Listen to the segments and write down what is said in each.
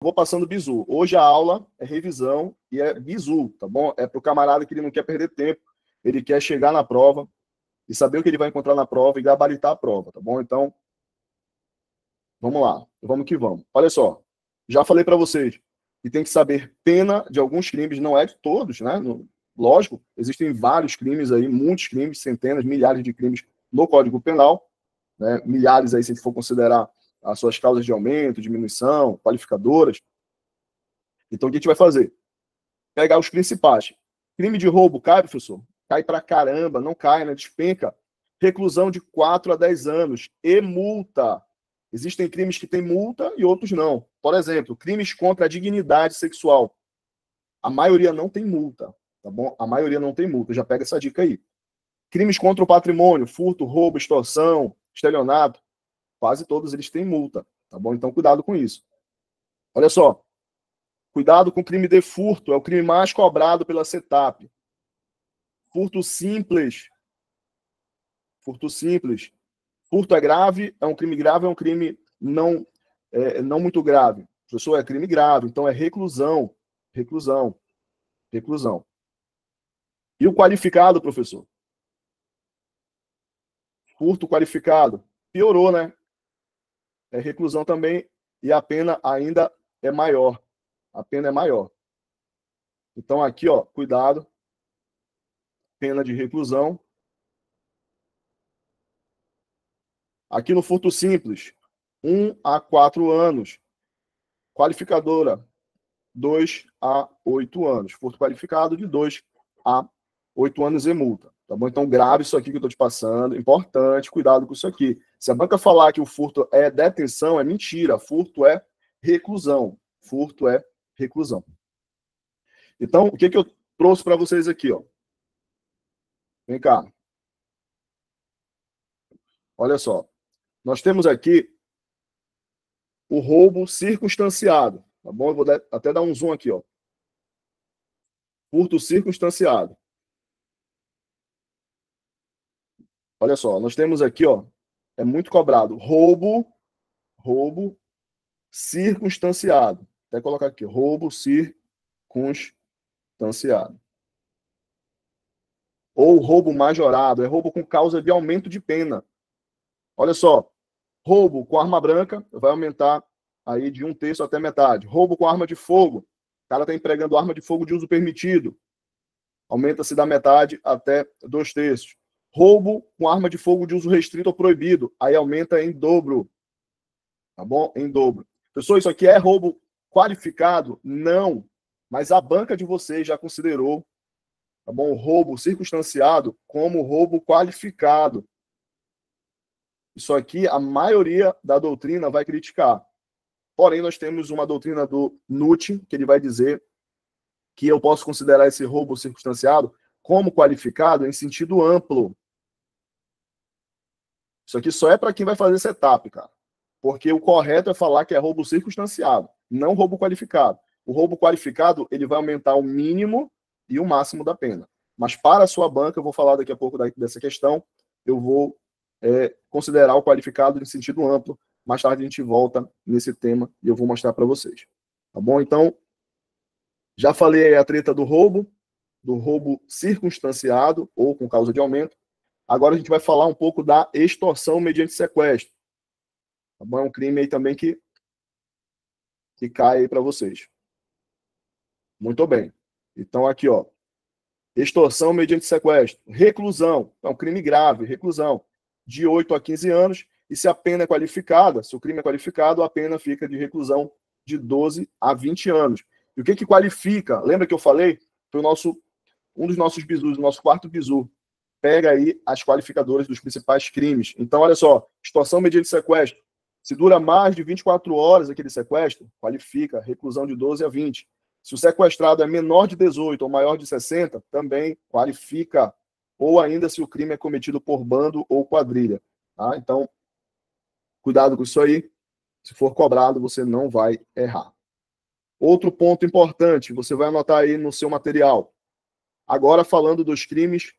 vou passando bizu. Hoje a aula é revisão e é bizu, tá bom? É para o camarada que ele não quer perder tempo, ele quer chegar na prova e saber o que ele vai encontrar na prova e gabaritar a prova, tá bom? Então, vamos lá, vamos que vamos. Olha só, já falei para vocês que tem que saber pena de alguns crimes, não é de todos, né? Lógico, existem vários crimes aí, muitos crimes, centenas, milhares de crimes no Código Penal, né? Milhares aí, se a gente for considerar as suas causas de aumento, diminuição, qualificadoras. Então, o que a gente vai fazer? Pegar os principais. Crime de roubo cai, professor? Cai pra caramba, não cai, né? Despenca. Reclusão de 4 a 10 anos e multa. Existem crimes que têm multa e outros não. Por exemplo, crimes contra a dignidade sexual. A maioria não tem multa, tá bom? A maioria não tem multa, já pega essa dica aí. Crimes contra o patrimônio, furto, roubo, extorsão, estelionato, quase todos eles têm multa, tá bom? Então, cuidado com isso. Olha só, cuidado com o crime de furto, é o crime mais cobrado pela CETAP. Furto simples. Furto simples. Furto é grave, é um crime grave, é um crime não muito grave. Professor, é crime grave, então é reclusão. Reclusão. Reclusão. E o qualificado, professor? Furto qualificado. Piorou, né? É reclusão também e a pena ainda é maior. A pena é maior. Então aqui, ó, cuidado. Pena de reclusão. Aqui no furto simples, 1 a 4 anos. Qualificadora, 2 a 8 anos. Furto qualificado, de 2 a 8 anos e multa. Tá bom? Então, grave isso aqui que eu estou te passando. Importante, cuidado com isso aqui. Se a banca falar que o furto é detenção, é mentira. Furto é reclusão. Furto é reclusão. Então, o que eu trouxe para vocês aqui, ó? Vem cá. Olha só. Nós temos aqui o roubo circunstanciado. Tá bom? Eu vou até dar um zoom aqui, ó. Furto circunstanciado. Olha só, nós temos aqui, ó, é muito cobrado, roubo circunstanciado. Até colocar aqui, roubo circunstanciado. Ou roubo majorado, é roubo com causa de aumento de pena. Olha só, roubo com arma branca vai aumentar aí de 1/3 até metade. Roubo com arma de fogo, o cara está empregando arma de fogo de uso permitido, aumenta-se da metade até 2/3. Roubo com arma de fogo de uso restrito ou proibido, aí aumenta em dobro. Tá bom? Em dobro. Pessoal, isso aqui é roubo qualificado? Não. Mas a banca de vocês já considerou, tá bom, o roubo circunstanciado como roubo qualificado. Isso aqui a maioria da doutrina vai criticar. Porém, nós temos uma doutrina do Nutt, que ele vai dizer que eu posso considerar esse roubo circunstanciado como qualificado em sentido amplo. Isso aqui só é para quem vai fazer setup, cara. Porque o correto é falar que é roubo circunstanciado, não roubo qualificado. O roubo qualificado, ele vai aumentar o mínimo e o máximo da pena. Mas para a sua banca, eu vou falar daqui a pouco dessa questão, eu vou considerar o qualificado em sentido amplo. Mais tarde a gente volta nesse tema e eu vou mostrar para vocês. Tá bom? Então, já falei a treta do roubo circunstanciado ou com causa de aumento. Agora a gente vai falar um pouco da extorsão mediante sequestro. Tá bom? É um crime aí também que cai aí para vocês. Muito bem. Então, aqui, ó. Extorsão mediante sequestro. Reclusão. É um crime grave. Reclusão. De 8 a 15 anos. E se a pena é qualificada, se o crime é qualificado, a pena fica de reclusão de 12 a 20 anos. E o que qualifica? Lembra que eu falei? Foi um dos nossos bizus, o nosso quarto bizu. Pega aí as qualificadoras dos principais crimes. Então, olha só. Extorsão mediante sequestro. Se dura mais de 24 horas aquele sequestro, qualifica reclusão de 12 a 20. Se o sequestrado é menor de 18 ou maior de 60, também qualifica. Ou ainda se o crime é cometido por bando ou quadrilha. Tá? Então, cuidado com isso aí. Se for cobrado, você não vai errar. Outro ponto importante, você vai anotar aí no seu material. Agora falando dos crimes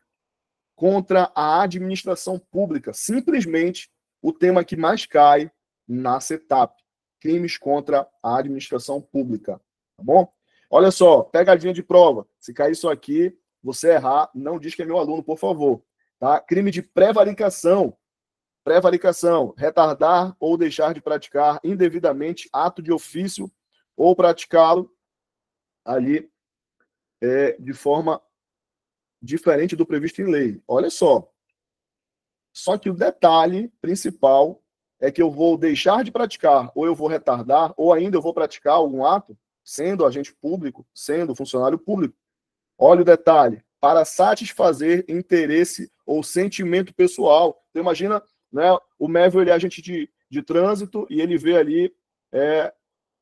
contra a administração pública. Simplesmente o tema que mais cai na CETAP. crimes contra a administração pública, tá bom? Olha só, pegadinha de prova. Se cair isso aqui, você errar, não diz que é meu aluno, por favor. Tá? Crime de prevaricação. Prevaricação, retardar ou deixar de praticar indevidamente ato de ofício ou praticá-lo ali de forma diferente do previsto em lei. Olha só. Só que o detalhe principal é que eu vou deixar de praticar, ou eu vou retardar, ou ainda eu vou praticar algum ato, sendo agente público, sendo funcionário público. Olha o detalhe, para satisfazer interesse ou sentimento pessoal. Então, imagina, né, o Mévio, ele é agente de trânsito e ele vê ali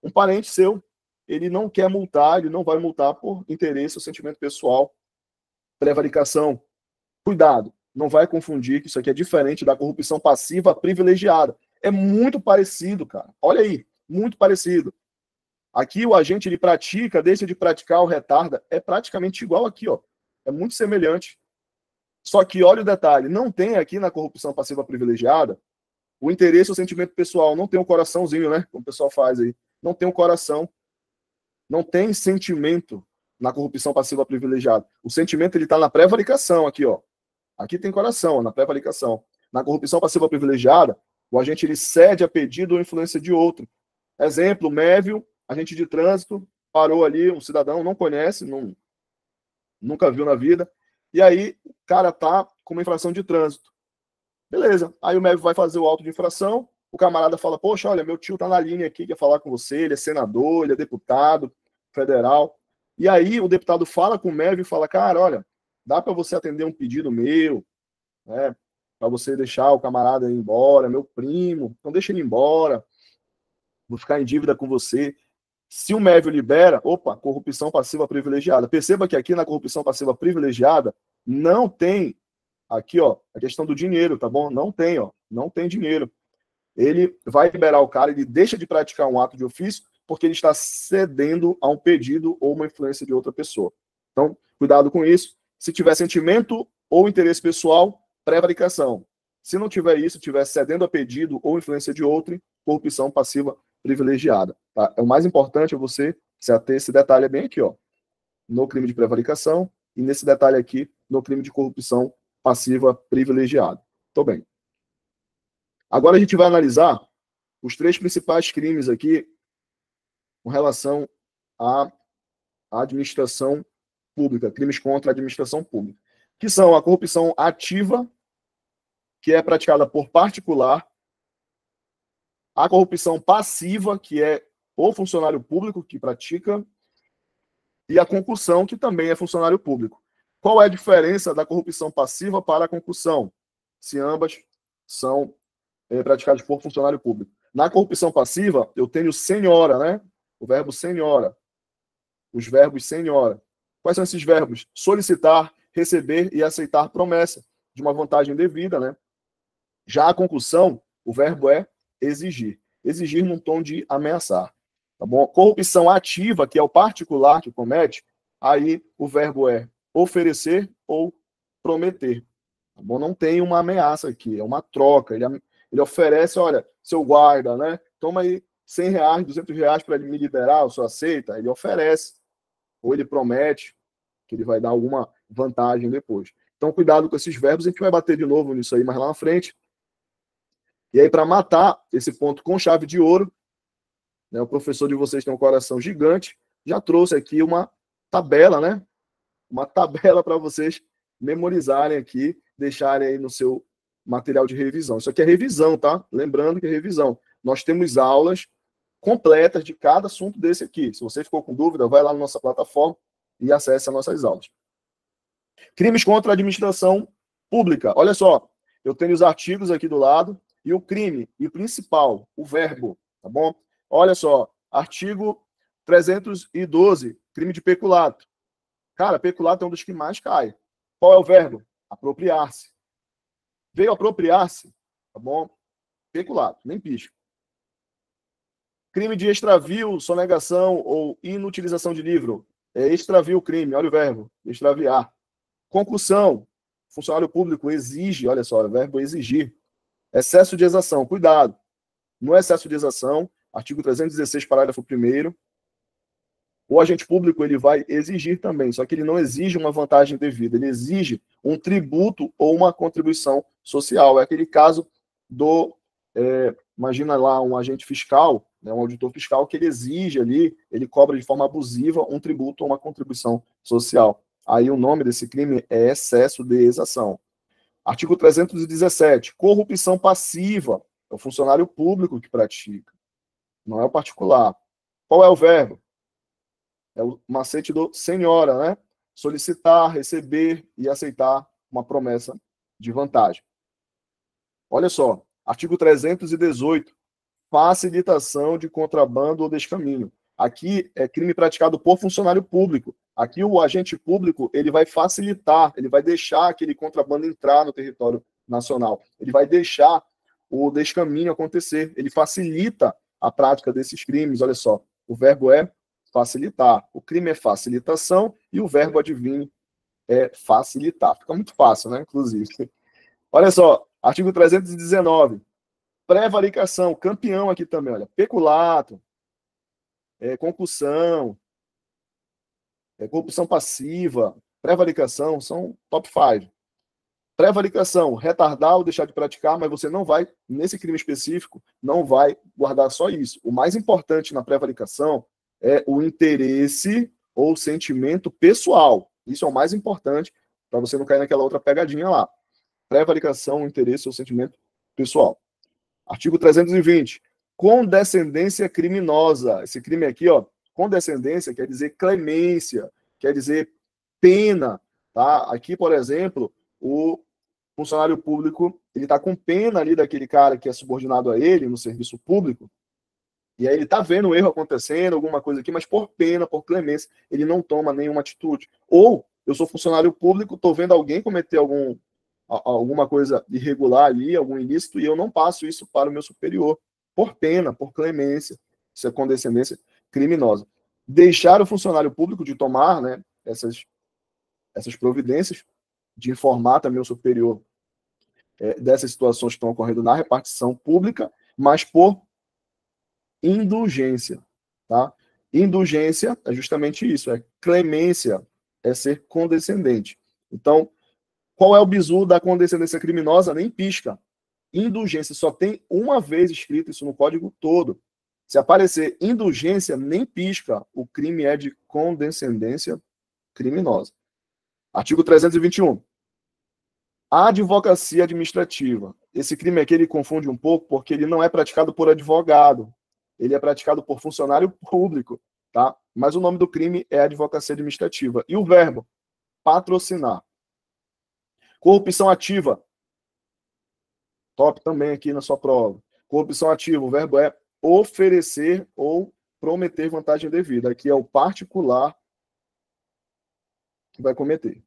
um parente seu, ele não quer multar, ele não vai multar por interesse ou sentimento pessoal. Prevaricação. Cuidado, não vai confundir que isso aqui é diferente da corrupção passiva privilegiada. É muito parecido, cara. Olha aí, muito parecido. Aqui o agente, ele pratica, deixa de praticar ou retarda, é praticamente igual aqui, ó. É muito semelhante. Só que olha o detalhe, não tem aqui na corrupção passiva privilegiada o interesse ou sentimento pessoal, não tem um coraçãozinho, né? Como o pessoal faz aí. Não tem um coração. Não tem sentimento na corrupção passiva privilegiada. O sentimento, ele tá na prevaricação aqui, ó. Aqui tem coração, na prevaricação. Na corrupção passiva privilegiada, o agente, ele cede a pedido ou influência de outro. Exemplo, Mévio, agente de trânsito, parou ali, um cidadão, não conhece, nunca viu na vida, e aí o cara tá com uma infração de trânsito. Beleza, aí o Mévio vai fazer o auto de infração, o camarada fala, poxa, olha, meu tio tá na linha aqui, quer falar com você, ele é senador, ele é deputado federal, e aí o deputado fala com o Mévio e fala, cara, olha, dá para você atender um pedido meu, né, para você deixar o camarada ir embora, meu primo, então deixa ele embora, vou ficar em dívida com você. Se o Mévio libera, opa, corrupção passiva privilegiada. Perceba que aqui na corrupção passiva privilegiada não tem, aqui, ó, a questão do dinheiro, tá bom? Não tem, ó, não tem dinheiro. Ele vai liberar o cara, ele deixa de praticar um ato de ofício porque ele está cedendo a um pedido ou uma influência de outra pessoa. Então, cuidado com isso. Se tiver sentimento ou interesse pessoal, prevaricação. Se não tiver isso, tiver cedendo a pedido ou influência de outro, corrupção passiva privilegiada. Tá? É o mais importante é você se ater esse detalhe bem aqui, ó, no crime de prevaricação e nesse detalhe aqui no crime de corrupção passiva privilegiada. Tô bem. Agora a gente vai analisar os 3 principais crimes aqui com relação à administração pública, crimes contra a administração pública, que são a corrupção ativa, que é praticada por particular, a corrupção passiva, que é o funcionário público que pratica, e a concussão, que também é funcionário público. Qual é a diferença da corrupção passiva para a concussão, se ambas são praticadas por funcionário público? Na corrupção passiva, eu tenho senhora, né? O verbo senhora. Os verbos senhora. Quais são esses verbos? Solicitar, receber e aceitar promessa de uma vantagem devida, né? Já a concussão, o verbo é exigir. Exigir num tom de ameaçar. Tá bom? Corrupção ativa, que é o particular que comete, aí o verbo é oferecer ou prometer. Tá bom? Não tem uma ameaça aqui, é uma troca. Ele oferece, olha, seu guarda, né? Toma aí R$100, R$200 para ele me liberar, o senhor aceita? Ele oferece. Ou ele promete que ele vai dar alguma vantagem depois. Então, cuidado com esses verbos, a gente vai bater de novo nisso aí mais lá na frente. E aí, para matar esse ponto com chave de ouro, né, o professor de vocês tem um coração gigante, já trouxe aqui uma tabela, né? Uma tabela para vocês memorizarem aqui, deixarem aí no seu material de revisão. Isso aqui é revisão, tá? Lembrando que é revisão. Nós temos aulas completas de cada assunto desse aqui. Se você ficou com dúvida, vai lá na nossa plataforma e acesse as nossas aulas. Crimes contra a administração pública. Olha só, eu tenho os artigos aqui do lado e o crime, e o principal, o verbo, tá bom? Olha só, artigo 312, crime de peculato. Cara, peculato é um dos que mais cai. Qual é o verbo? Apropriar-se. Veio apropriar-se, tá bom? Peculato, nem pisca. Crime de extravio, sonegação ou inutilização de livro. É extravio o crime, olha o verbo, extraviar. Concussão, funcionário público exige, olha só, o verbo exigir. Excesso de exação, cuidado. No excesso de exação, Artigo 316, parágrafo 1º. O agente público ele vai exigir também, só que ele não exige uma vantagem devida, ele exige um tributo ou uma contribuição social. É aquele caso do, imagina lá um agente fiscal, né, um auditor fiscal, que ele exige ali, ele cobra de forma abusiva um tributo ou uma contribuição social. Aí o nome desse crime é excesso de exação. Artigo 317, corrupção passiva. É o funcionário público que pratica, não é o particular. Qual é o verbo? É o macete do senhora, né? Solicitar, receber e aceitar uma promessa de vantagem. Olha só, artigo 318, facilitação de contrabando ou descaminho. Aqui é crime praticado por funcionário público. Aqui o agente público ele vai facilitar, ele vai deixar aquele contrabando entrar no território nacional. Ele vai deixar o descaminho acontecer. Ele facilita a prática desses crimes. Olha só, o verbo é facilitar. O crime é facilitação e o verbo adivinho é facilitar. Fica muito fácil, né? Inclusive. Olha só, artigo 319. Prevaricação, campeão aqui também, olha. Peculato, concussão, corrupção passiva, prevaricação, são top 5. Prevaricação, retardar ou deixar de praticar, mas você não vai, nesse crime específico, não vai guardar só isso. O mais importante na prevaricação é o interesse ou sentimento pessoal. Isso é o mais importante para você não cair naquela outra pegadinha lá. Prevaricação, interesse ou sentimento pessoal. Artigo 320. Condescendência criminosa. Esse crime aqui, ó, condescendência quer dizer clemência, quer dizer pena, tá? Aqui, por exemplo, o funcionário público, ele está com pena ali daquele cara que é subordinado a ele no serviço público, e aí ele está vendo o erro acontecendo, alguma coisa aqui, mas por pena, por clemência, ele não toma nenhuma atitude. Ou eu sou funcionário público, estou vendo alguém cometer alguma coisa irregular ali, algum ilícito, e eu não passo isso para o meu superior, por pena, por clemência. Isso é condescendência criminosa. Deixar o funcionário público de tomar, né, essas providências, de informar também o superior dessas situações que estão ocorrendo na repartição pública, mas por indulgência, tá? Indulgência é justamente isso, é clemência, é ser condescendente. Então, qual é o bizu da condescendência criminosa? Nem pisca. Indulgência só tem uma vez escrito isso no código todo. Se aparecer indulgência, nem pisca. O crime é de condescendência criminosa. Artigo 321. Advocacia administrativa. Esse crime aqui ele confunde um pouco porque ele não é praticado por advogado. Ele é praticado por funcionário público, tá? Mas o nome do crime é advocacia administrativa. E o verbo? Patrocinar. Corrupção ativa. Top também aqui na sua prova. Corrupção ativa, o verbo é oferecer ou prometer vantagem devida. Aqui é o particular que vai cometer.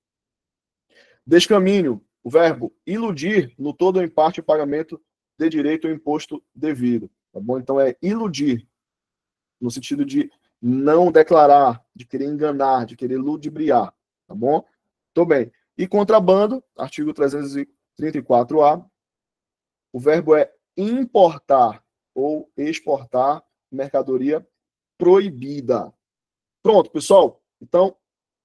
Descaminho, o verbo iludir no todo ou em parte o pagamento de direito ou imposto devido. Tá bom? Então é iludir, no sentido de não declarar, de querer enganar, de querer ludibriar. Tá bom? Tô bem. E contrabando, artigo 334A, o verbo é importar ou exportar mercadoria proibida. Pronto, pessoal. Então,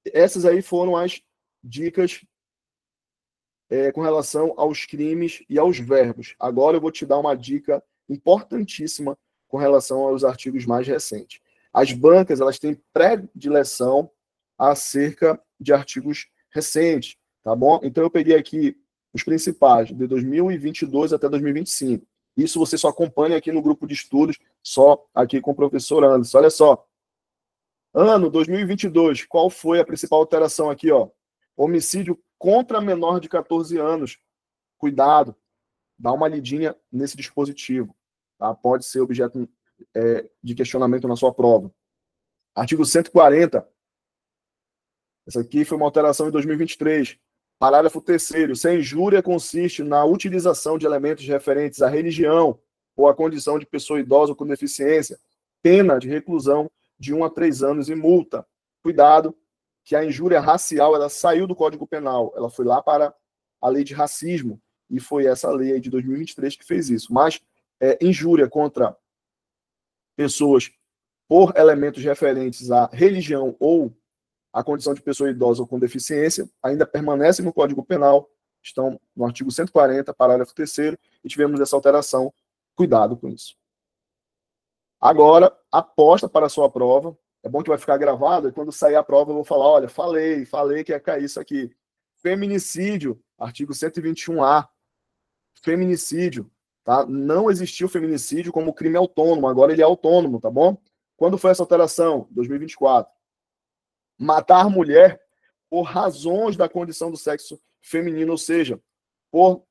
essas aí foram as dicas com relação aos crimes e aos verbos. Agora eu vou te dar uma dica importantíssima com relação aos artigos mais recentes. As bancas, elas têm predileção acerca de artigos recentes, tá bom? Então eu peguei aqui os principais, de 2022 até 2025. Isso você só acompanha aqui no grupo de estudos, só aqui com o professor Anderson. Olha só. Ano 2022, qual foi a principal alteração aqui, ó? Homicídio contra menor de 14 anos. Cuidado, dá uma lidinha nesse dispositivo, tá? Pode ser objeto de questionamento na sua prova. Artigo 140. Essa aqui foi uma alteração em 2023. Parágrafo 3º. Se a injúria consiste na utilização de elementos referentes à religião ou à condição de pessoa idosa ou com deficiência, pena de reclusão de 1 a 3 anos e multa. Cuidado, que a injúria racial ela saiu do Código Penal, ela foi lá para a lei de racismo, e foi essa lei aí de 2023 que fez isso. Mas injúria contra pessoas por elementos referentes à religião ou à condição de pessoa idosa ou com deficiência, ainda permanecem no Código Penal, estão no artigo 140, parágrafo 3º, e tivemos essa alteração. Cuidado com isso. Agora, aposta para a sua prova. É bom que vai ficar gravado, e quando sair a prova eu vou falar, olha, falei que ia cair isso aqui. Feminicídio, artigo 121A. Feminicídio, tá? Não existiu feminicídio como crime autônomo, agora ele é autônomo, tá bom? Quando foi essa alteração? 2024. Matar mulher por razões da condição do sexo feminino, ou seja, por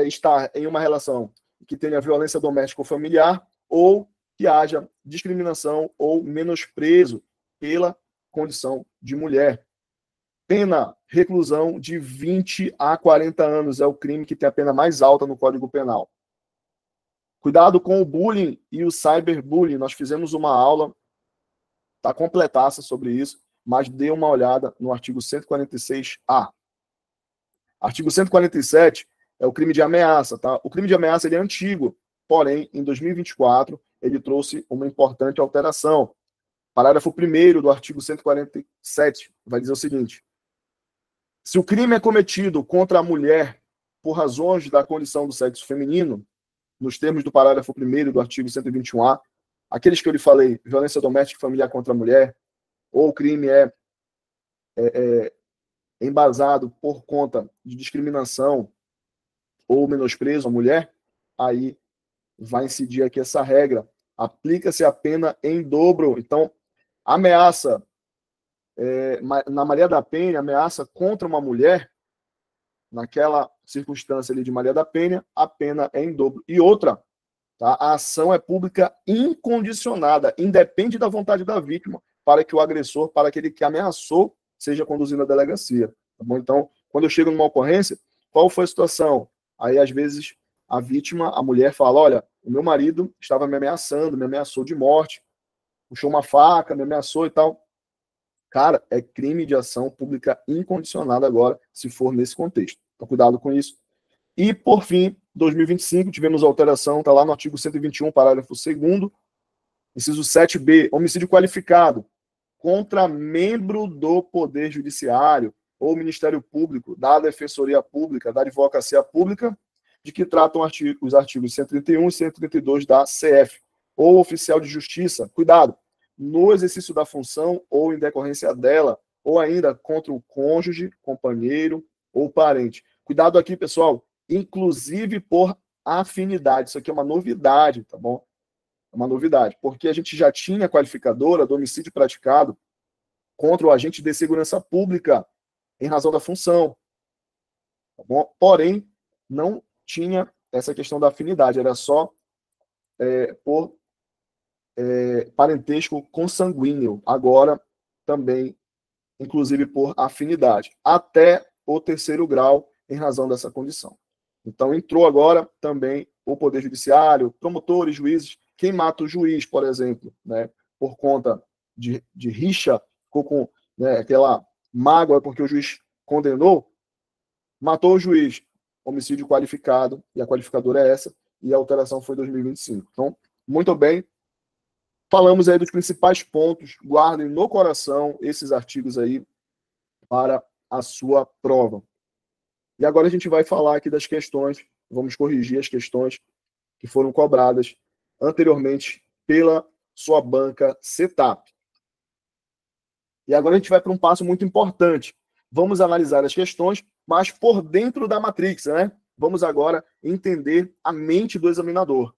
estar em uma relação que tenha violência doméstica ou familiar, ou que haja discriminação ou menosprezo pela condição de mulher. Pena, reclusão de 20 a 40 anos é o crime que tem a pena mais alta no Código Penal. Cuidado com o bullying e o cyberbullying. Nós fizemos uma aula, tá completaça sobre isso, mas dê uma olhada no artigo 146A. Artigo 147 é o crime de ameaça, tá? O crime de ameaça ele é antigo, porém, em 2024, ele trouxe uma importante alteração. Parágrafo 1º do artigo 147 vai dizer o seguinte: se o crime é cometido contra a mulher por razões da condição do sexo feminino, nos termos do parágrafo 1º do artigo 121A, aqueles que eu lhe falei, violência doméstica e familiar contra a mulher, ou o crime é embasado por conta de discriminação ou menosprezo à mulher, aí vai incidir aqui essa regra. Aplica-se a pena em dobro. Então, ameaça, na Maria da Penha, ameaça contra uma mulher, naquela circunstância ali de Maria da Penha, a pena é em dobro. E outra, tá? A ação é pública incondicionada, independe da vontade da vítima, para que o agressor, para aquele que ameaçou, seja conduzido à delegacia. Tá bom? Então, quando eu chego numa ocorrência, qual foi a situação? Aí, às vezes, a vítima, a mulher fala, olha, o meu marido estava me ameaçando, me ameaçou de morte, puxou uma faca, me ameaçou e tal. Cara, é crime de ação pública incondicionada agora, se for nesse contexto. Então, cuidado com isso. E, por fim, 2025, tivemos alteração, está lá no artigo 121, parágrafo 2º, inciso 7b, homicídio qualificado contra membro do Poder Judiciário ou Ministério Público, da Defensoria Pública, da Advocacia Pública, de que tratam os artigos 131 e 132 da CF, ou oficial de justiça. Cuidado, no exercício da função ou em decorrência dela, ou ainda contra o cônjuge, companheiro ou parente. Cuidado aqui, pessoal, inclusive por afinidade. Isso aqui é uma novidade, tá bom? É uma novidade, porque a gente já tinha a qualificadora do homicídio praticado contra o agente de segurança pública em razão da função. Tá bom? Porém, não tinha essa questão da afinidade, era só por parentesco consanguíneo. Agora, também, inclusive por afinidade, até o 3º grau em razão dessa condição. Então, entrou agora também o Poder Judiciário, promotores, juízes. Quem mata o juiz, por exemplo, né, por conta de rixa, ficou com aquela mágoa porque o juiz condenou, matou o juiz, homicídio qualificado, e a qualificadora é essa, e a alteração foi em 2025. Então, muito bem, falamos aí dos principais pontos, guardem no coração esses artigos aí para a sua prova. E agora a gente vai falar aqui das questões, vamos corrigir as questões que foram cobradas anteriormente pela sua banca CETAP. E agora a gente vai para um passo muito importante. Vamos analisar as questões, mas por dentro da matrix, né? Vamos agora entender a mente do examinador.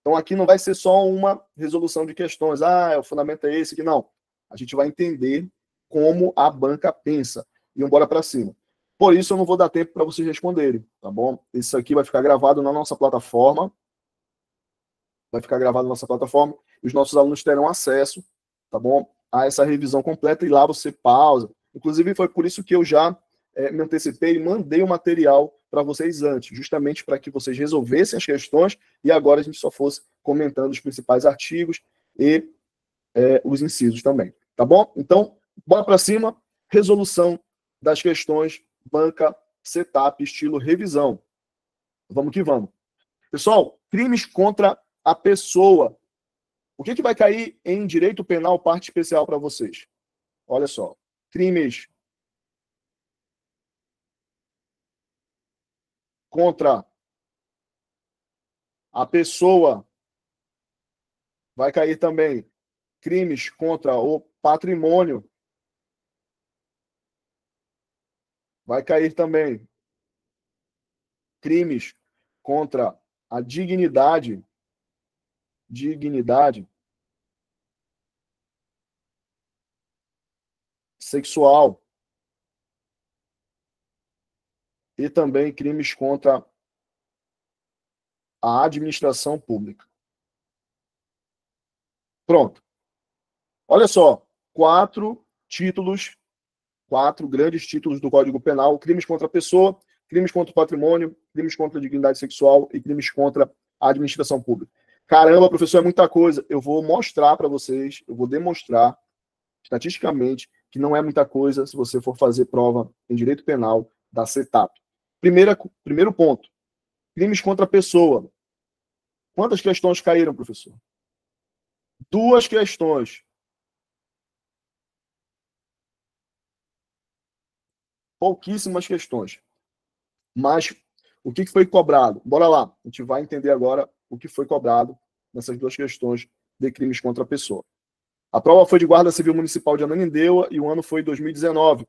Então aqui não vai ser só uma resolução de questões. O fundamento é esse aqui. Não. A gente vai entender como a banca pensa. E vamos embora para cima. Por isso eu não vou dar tempo para vocês responderem, tá bom? Isso aqui vai ficar gravado na nossa plataforma. Vai ficar gravado na nossa plataforma. E os nossos alunos terão acesso, tá bom, a essa revisão completa, e lá você pausa. Inclusive, foi por isso que eu já me antecipei e mandei o material para vocês antes, justamente para que vocês resolvessem as questões e agora a gente só fosse comentando os principais artigos e os incisos também, tá bom? Então, bora para cima, resolução das questões banca CETAP estilo revisão. Vamos que vamos. Pessoal, crimes contra a pessoa. O que vai cair em direito penal parte especial para vocês? Olha só. Crimes contra a pessoa. Vai cair também crimes contra o patrimônio. Vai cair também crimes contra a dignidade sexual e também crimes contra a administração pública. Pronto. Olha só, 4 grandes títulos do Código Penal: crimes contra a pessoa, crimes contra o patrimônio, crimes contra a dignidade sexual e crimes contra a administração pública. Caramba, professor, é muita coisa. Eu vou mostrar para vocês, eu vou demonstrar estatisticamente que não é muita coisa se você for fazer prova em direito penal da CETAP. Primeiro ponto, crimes contra a pessoa. Quantas questões caíram, professor? 2 questões. Pouquíssimas questões. Mas o que foi cobrado? Bora lá, a gente vai entender agora o que foi cobrado nessas 2 questões de crimes contra a pessoa. A prova foi de Guarda Civil Municipal de Ananindeua e o ano foi 2019.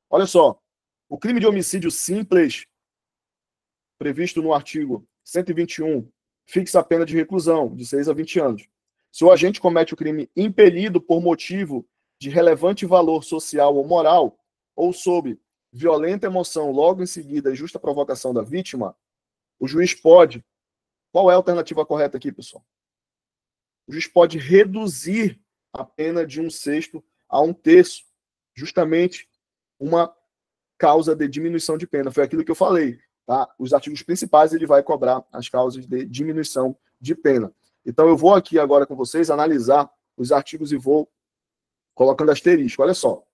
Olha só, o crime de homicídio simples, previsto no artigo 121, fixa a pena de reclusão de 6 a 20 anos. Se o agente comete o crime impelido por motivo de relevante valor social ou moral, ou sob violenta emoção logo em seguida e justa provocação da vítima, o juiz pode... Qual é a alternativa correta aqui, pessoal? O juiz pode reduzir a pena de 1/6 a 1/3, justamente uma causa de diminuição de pena. Foi aquilo que eu falei, tá? Os artigos principais ele vai cobrar as causas de diminuição de pena. Então eu vou aqui agora com vocês analisar os artigos e vou colocando asterisco. Olha só.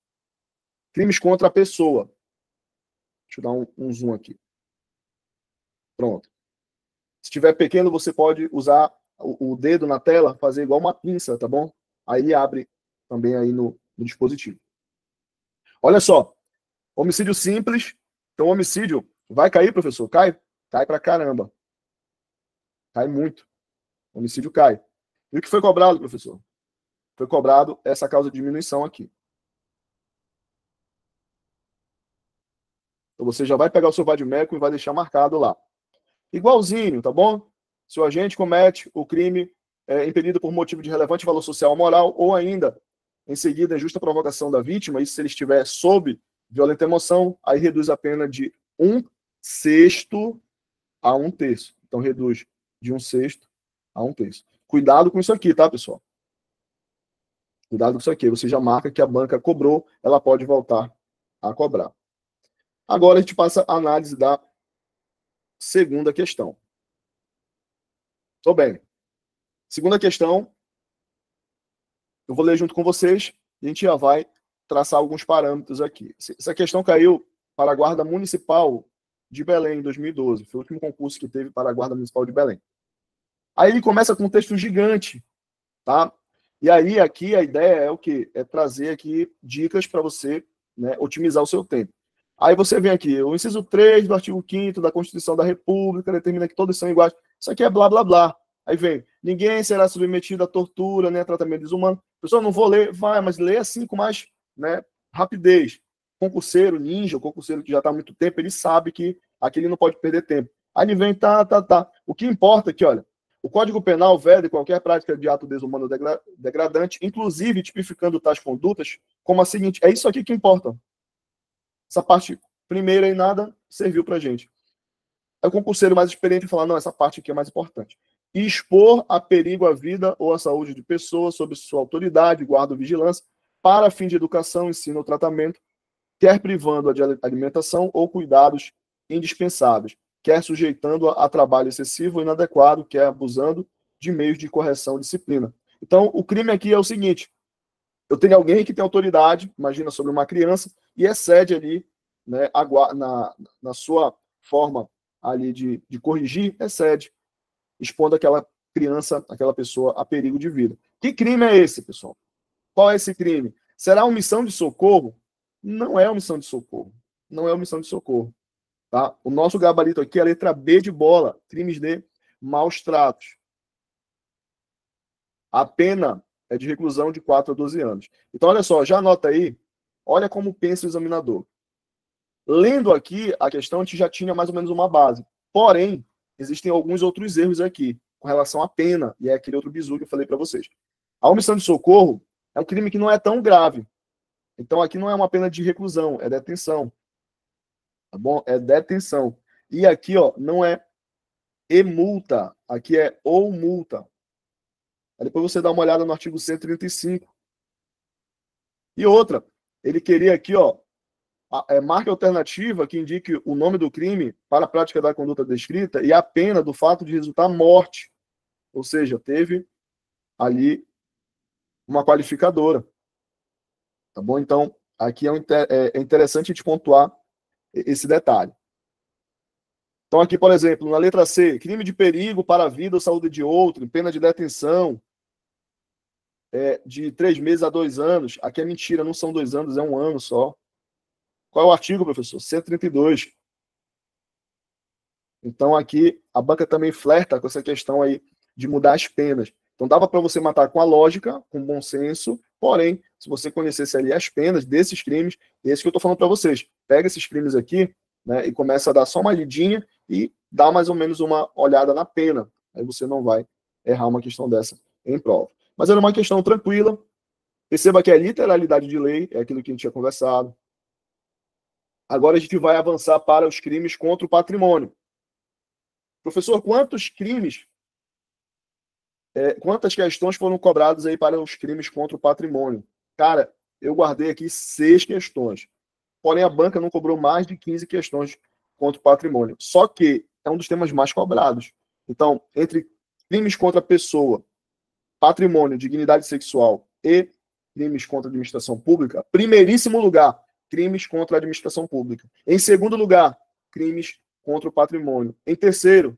Crimes contra a pessoa. Deixa eu dar um zoom aqui. Pronto. Se estiver pequeno, você pode usar o dedo na tela, fazer igual uma pinça, tá bom? Aí abre também aí no dispositivo. Olha só. Homicídio simples. Então, homicídio vai cair, professor? Cai? Cai pra caramba. Cai muito. Homicídio cai. E o que foi cobrado, professor? Foi cobrado essa causa de diminuição aqui. Então, você já vai pegar o seu vadimeco e vai deixar marcado lá. Igualzinho, tá bom? Se o agente comete o crime impedido por motivo de relevante valor social ou moral, ou ainda, em seguida, injusta provocação da vítima, isso se ele estiver sob violenta emoção, aí reduz a pena de 1/6 a 1/3. Então, reduz de 1/6 a 1/3. Cuidado com isso aqui, tá, pessoal? Cuidado com isso aqui. Você já marca que a banca cobrou, ela pode voltar a cobrar. Agora, a gente passa a análise da segunda questão. Tô bem. Segunda questão, eu vou ler junto com vocês e a gente já vai traçar alguns parâmetros aqui. Essa questão caiu para a Guarda Municipal de Belém, em 2012. Foi o último concurso que teve para a Guarda Municipal de Belém. Aí ele começa com um texto gigante, tá? E aí, aqui, a ideia é o quê? É trazer aqui dicas para você, né, otimizar o seu tempo. Aí você vem aqui, o inciso 3 do artigo 5º da Constituição da República determina que todos são iguais. Isso aqui é blá, blá, blá. Aí vem, ninguém será submetido a tortura, nem a tratamento desumano. Pessoal, não vou ler, vai, mas lê assim com mais, né, rapidez. Concurseiro, ninja, o concurseiro que já está há muito tempo, ele sabe que aqui ele não pode perder tempo. Aí ele vem, tá. O que importa aqui, olha, o Código Penal veda qualquer prática de ato desumano degradante, inclusive tipificando tais condutas como a seguinte, é isso aqui que importa. Essa parte primeira e nada serviu para a gente. Aí o concurseiro mais experiente fala, não, essa parte aqui é mais importante. Expor a perigo à vida ou à saúde de pessoas sob sua autoridade, guarda ou vigilância, para fim de educação, ensino ou tratamento, quer privando-a de alimentação ou cuidados indispensáveis, quer sujeitando-a a trabalho excessivo ou inadequado, quer abusando de meios de correção e disciplina. Então, o crime aqui é o seguinte, eu tenho alguém que tem autoridade, imagina, sobre uma criança, e excede ali, né, na sua forma ali de corrigir, excede, expondo aquela criança, aquela pessoa a perigo de vida. Que crime é esse, pessoal? Qual é esse crime? Será omissão de socorro? Não é omissão de socorro. Não é omissão de socorro. Tá? O nosso gabarito aqui é a letra B de bola. Crimes de maus tratos. A pena é de reclusão de 4 a 12 anos. Então, olha só, já anota aí. Olha como pensa o examinador. Lendo aqui a questão, a gente já tinha mais ou menos uma base. Porém, existem alguns outros erros aqui com relação à pena, e é aquele outro bizu que eu falei para vocês. A omissão de socorro é um crime que não é tão grave. Então, aqui não é uma pena de reclusão, é detenção. Tá bom? É detenção. E aqui, ó, não é e multa, aqui é ou multa. Aí depois você dá uma olhada no artigo 135. E outra, ele queria aqui, ó, marca alternativa que indique o nome do crime para a prática da conduta descrita e a pena do fato de resultar morte. Ou seja, teve ali uma qualificadora. Tá bom? Então, aqui é interessante a gente pontuar esse detalhe. Então, aqui, por exemplo, na letra C, crime de perigo para a vida ou saúde de outro, pena de detenção de 3 meses a 2 anos. Aqui é mentira, não são 2 anos, é 1 ano só. Qual é o artigo, professor? 132. Então, aqui, a banca também flerta com essa questão aí de mudar as penas. Então, dava para você matar com a lógica, com bom senso, porém, se você conhecesse ali as penas desses crimes, esse que eu estou falando para vocês, pega esses crimes aqui, né, e começa a dar só uma lidinha e dá mais ou menos uma olhada na pena. Aí você não vai errar uma questão dessa em prova. Mas era uma questão tranquila. Perceba que a literalidade de lei é aquilo que a gente tinha conversado. Agora a gente vai avançar para os crimes contra o patrimônio. Professor, quantos crimes, quantas questões foram cobradas aí para os crimes contra o patrimônio? Cara, eu guardei aqui 6 questões. Porém, a banca não cobrou mais de 15 questões contra o patrimônio. Só que é um dos temas mais cobrados. Então, entre crimes contra a pessoa, patrimônio, dignidade sexual e crimes contra a administração pública, primeiríssimo lugar, crimes contra a administração pública. Em segundo lugar, crimes contra o patrimônio. Em terceiro,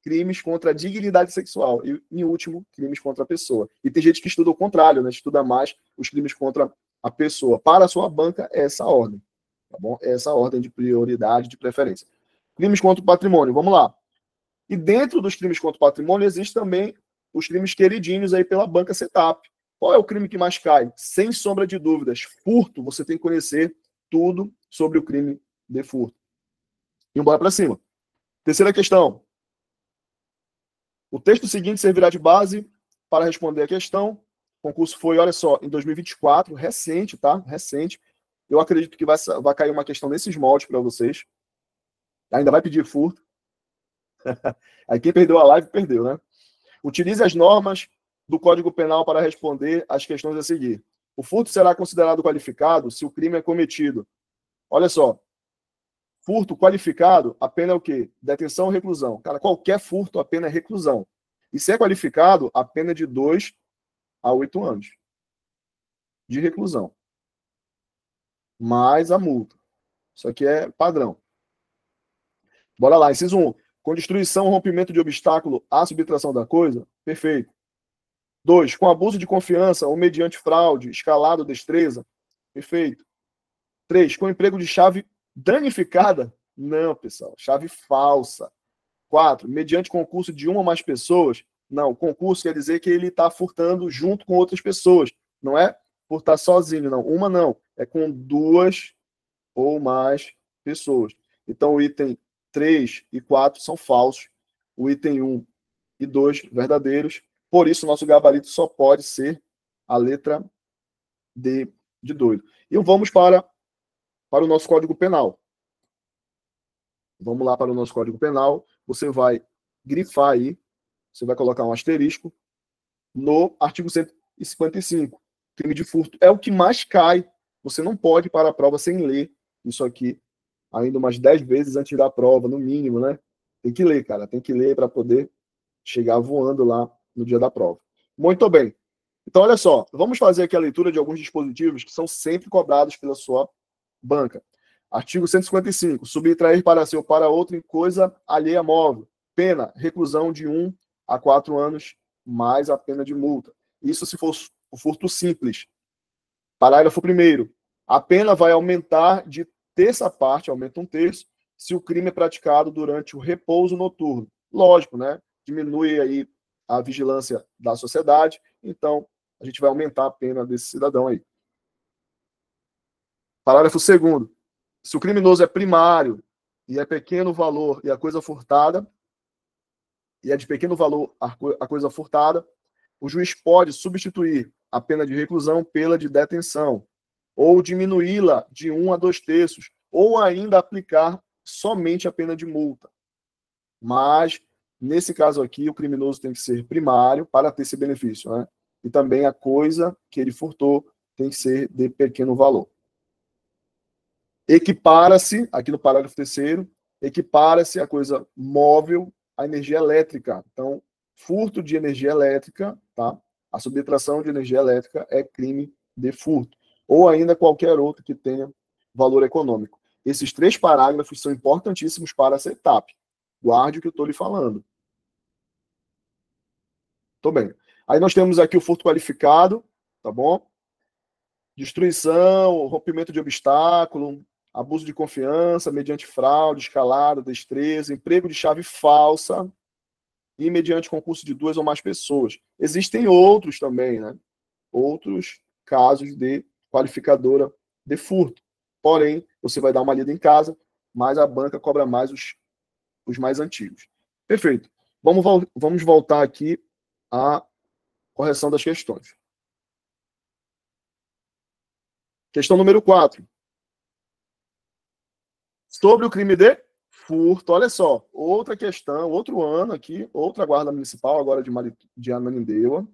crimes contra a dignidade sexual. E, em último, crimes contra a pessoa. E tem gente que estuda o contrário, né? Estuda mais os crimes contra a pessoa. Para a sua banca, é essa ordem. Tá bom? É essa ordem de prioridade, de preferência. Crimes contra o patrimônio, vamos lá. E dentro dos crimes contra o patrimônio, existem também os crimes queridinhos aí pela banca Setap. Qual é o crime que mais cai? Sem sombra de dúvidas. Furto, você tem que conhecer tudo sobre o crime de furto. E bora para cima. Terceira questão. O texto seguinte servirá de base para responder a questão. O concurso foi, olha só, em 2024, recente, tá? Recente. Eu acredito que vai cair uma questão nesses moldes para vocês. Ainda vai pedir furto. Aí quem perdeu a live, perdeu, né? Utilize as normas do Código Penal para responder às questões a seguir. O furto será considerado qualificado se o crime é cometido. Olha só. Furto qualificado, a pena é o quê? Detenção ou reclusão. Cara, qualquer furto, a pena é reclusão. E se é qualificado, a pena é de 2 a 8 anos de reclusão. Mais a multa. Isso aqui é padrão. Bora lá, inciso 1. Com destruição ou rompimento de obstáculo à subtração da coisa, perfeito. 2. Com abuso de confiança ou mediante fraude, escalado, destreza, perfeito. 3. Com emprego de chave danificada, não, pessoal, chave falsa. 4. Mediante concurso de uma ou mais pessoas, não, concurso quer dizer que ele está furtando junto com outras pessoas, não é furtar sozinho, não. Uma não, é com 2 ou mais pessoas. Então, o item 3 e 4 são falsos, o item 1 e 2 verdadeiros, por isso nosso gabarito só pode ser a letra D de doido. E vamos para o nosso Código Penal. Vamos lá para o nosso Código Penal, você vai grifar aí, você vai colocar um asterisco no artigo 155, crime de furto. É o que mais cai, você não pode ir para a prova sem ler isso aqui ainda umas 10 vezes antes da prova, no mínimo, né? Tem que ler, cara, tem que ler para poder chegar voando lá no dia da prova. Muito bem. Então, olha só, vamos fazer aqui a leitura de alguns dispositivos que são sempre cobrados pela sua banca. Artigo 155. Subtrair para si ou para outro em coisa alheia móvel. Pena, reclusão de 1 a 4 anos, mais a pena de multa. Isso se for o furto simples. Parágrafo 1º. A pena vai aumentar de terça parte, aumenta 1/3, se o crime é praticado durante o repouso noturno. Lógico, né? Diminui aí a vigilância da sociedade, então a gente vai aumentar a pena desse cidadão aí. Parágrafo 2º. Se o criminoso é primário e é pequeno valor e a coisa furtada, e é de pequeno valor a coisa furtada, o juiz pode substituir a pena de reclusão pela de detenção, ou diminuí-la de 1 a 2/3, ou ainda aplicar somente a pena de multa. Mas, nesse caso aqui, o criminoso tem que ser primário para ter esse benefício, né? E também a coisa que ele furtou tem que ser de pequeno valor. Equipara-se, aqui no parágrafo 3º, equipara-se a coisa móvel à energia elétrica. Então, furto de energia elétrica, tá? A subtração de energia elétrica é crime de furto. Ou ainda qualquer outro que tenha valor econômico. Esses 3 parágrafos são importantíssimos para essa etapa. Guarde o que eu estou lhe falando. Tô bem. Aí nós temos aqui o furto qualificado, tá bom? Destruição, rompimento de obstáculo, abuso de confiança mediante fraude, escalada, destreza, emprego de chave falsa e mediante concurso de 2 ou mais pessoas. Existem outros também, né? Outros casos de qualificadora de furto. Porém, você vai dar uma lida em casa, mas a banca cobra mais os mais antigos. Perfeito. Vamos voltar aqui à correção das questões. Questão número 4. Sobre o crime de furto, olha só, outra questão, outro ano aqui, outra guarda municipal, agora de Ananindeua,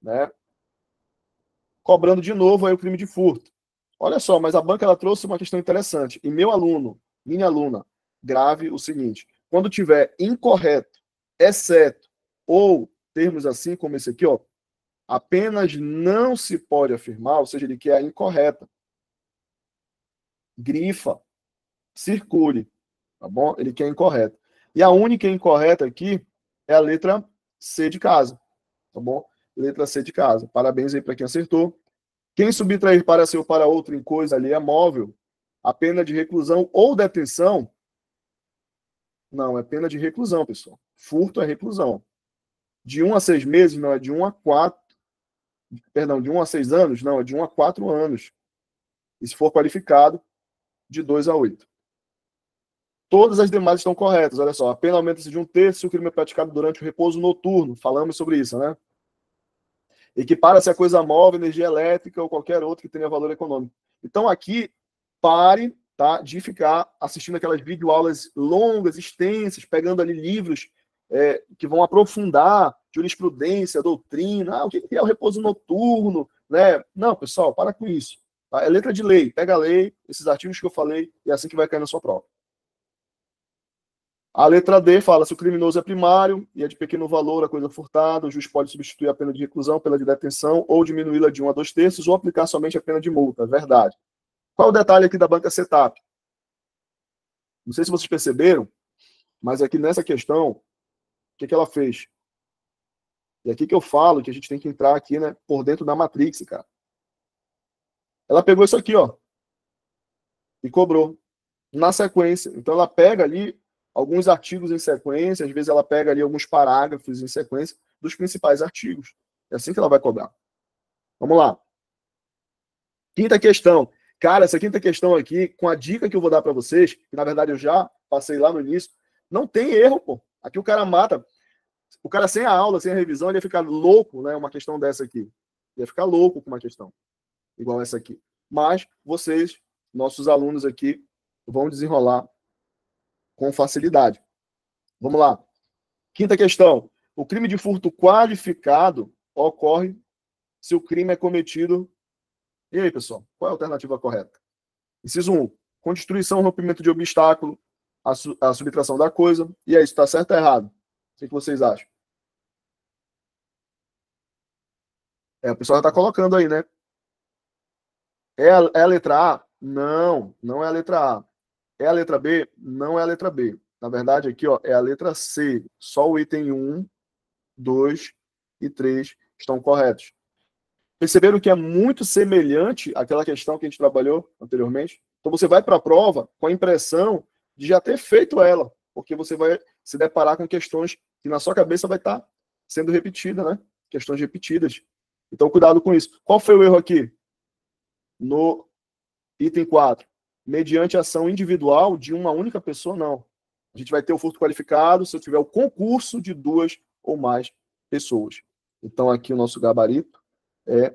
né? Cobrando de novo aí o crime de furto. Olha só, mas a banca ela trouxe uma questão interessante. E meu aluno, minha aluna, grave o seguinte: quando tiver incorreto, exceto ou termos assim como esse aqui, ó, apenas não se pode afirmar, ou seja, ele quer a incorreta. Grifa, circule, tá bom? Ele quer incorreta. E a única incorreta aqui é a letra C de casa, tá bom? Letra C de casa. Parabéns aí para quem acertou. Quem subtrair para si ou para outro em coisa ali é móvel, a pena de reclusão ou detenção, não, é pena de reclusão, pessoal. Furto é reclusão. De 1 a 6 meses, não, é de 1 a 4, perdão, de 1 a 6 anos, não, é de 1 a 4 anos. E se for qualificado, de 2 a 8. Todas as demais estão corretas, olha só. A pena aumenta-se de 1/3 se o crime é praticado durante o repouso noturno. Falamos sobre isso, né? Equipara-se a coisa móvel, energia elétrica ou qualquer outro que tenha valor econômico. Então, aqui, pare, tá, de ficar assistindo aquelas videoaulas longas, extensas, pegando ali livros que vão aprofundar jurisprudência, doutrina, o que é o repouso noturno, né? Não, pessoal, para com isso. Tá? É letra de lei. Pega a lei, esses artigos que eu falei, e é assim que vai cair na sua prova. A letra D fala: se o criminoso é primário e é de pequeno valor a coisa furtada, o juiz pode substituir a pena de reclusão pela de detenção ou diminuí-la de 1 a 2/3 ou aplicar somente a pena de multa. Verdade. Qual é o detalhe aqui da banca Setap? Não sei se vocês perceberam, mas aqui nessa questão, o que ela fez? E aqui que eu falo que a gente tem que entrar aqui, né, por dentro da Matrix, cara. Ela pegou isso aqui, ó, e cobrou na sequência. Então ela pega ali alguns artigos em sequência, às vezes ela pega ali alguns parágrafos em sequência dos principais artigos. É assim que ela vai cobrar. Vamos lá. Quinta questão. Cara, essa quinta questão aqui, com a dica que eu vou dar para vocês, que na verdade eu já passei lá no início, não tem erro, pô. Aqui o cara mata. O cara sem a aula, sem a revisão, ele ia ficar louco, né? Uma questão dessa aqui. Ia ficar louco com uma questão igual essa aqui. Mas vocês, nossos alunos aqui, vão desenrolar com facilidade. Vamos lá. Quinta questão. O crime de furto qualificado ocorre se o crime é cometido... E aí, pessoal? Qual é a alternativa correta? Inciso 1. Com destruição, rompimento de obstáculo, a subtração da coisa. E aí, isso está certo ou errado? O que vocês acham? O pessoal já está colocando aí, né? É a letra A? Não, não é a letra A. É a letra B? Não é a letra B. Na verdade, aqui ó, é a letra C. Só o item 1, 2 e 3 estão corretos. Perceberam que é muito semelhante àquela questão que a gente trabalhou anteriormente? Então você vai para a prova com a impressão de já ter feito ela, porque você vai se deparar com questões que na sua cabeça vai estar sendo repetida, né? Questões repetidas. Então cuidado com isso. Qual foi o erro aqui? No item 4. Mediante ação individual de uma única pessoa, não. A gente vai ter o furto qualificado se eu tiver o concurso de 2 ou mais pessoas. Então aqui o nosso gabarito é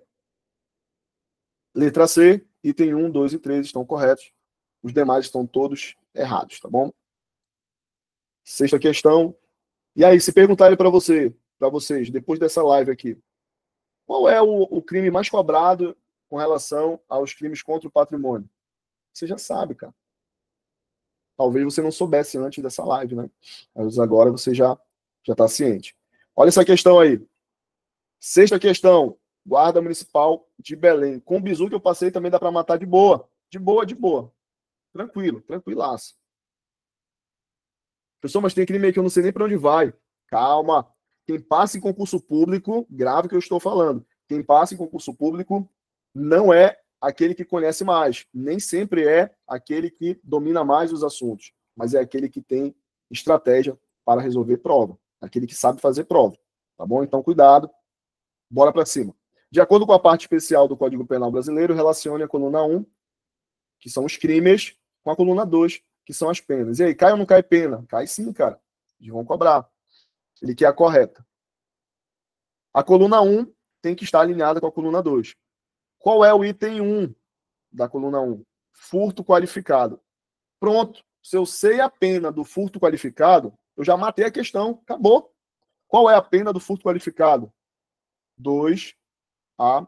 letra C, item 1, 2 e 3 estão corretos. Os demais estão todos errados, tá bom? Sexta questão. E aí, se perguntarem para vocês, depois dessa live aqui, qual é o crime mais cobrado com relação aos crimes contra o patrimônio? Você já sabe, cara. Talvez você não soubesse antes dessa live, né? Mas agora você já está ciente. Olha essa questão aí. Sexta questão. Guarda Municipal de Belém. Com o bizu que eu passei também dá para matar de boa. De boa, de boa. Tranquilo, tranquilaço. Pessoal, mas tem crime aí que eu não sei nem para onde vai. Calma. Quem passa em concurso público, grave o que eu estou falando. Quem passa em concurso público não é aquele que conhece mais. Nem sempre é aquele que domina mais os assuntos. Mas é aquele que tem estratégia para resolver prova. Aquele que sabe fazer prova. Tá bom? Então, cuidado. Bora para cima. De acordo com a parte especial do Código Penal brasileiro, relacione a coluna 1, que são os crimes, com a coluna 2, que são as penas. E aí, cai ou não cai pena? Cai sim, cara. Eles vão cobrar. Ele quer a correta. A coluna 1 tem que estar alinhada com a coluna 2. Qual é o item 1 da coluna 1? Furto qualificado. Pronto. Se eu sei a pena do furto qualificado, eu já matei a questão. Acabou. Qual é a pena do furto qualificado? 2 a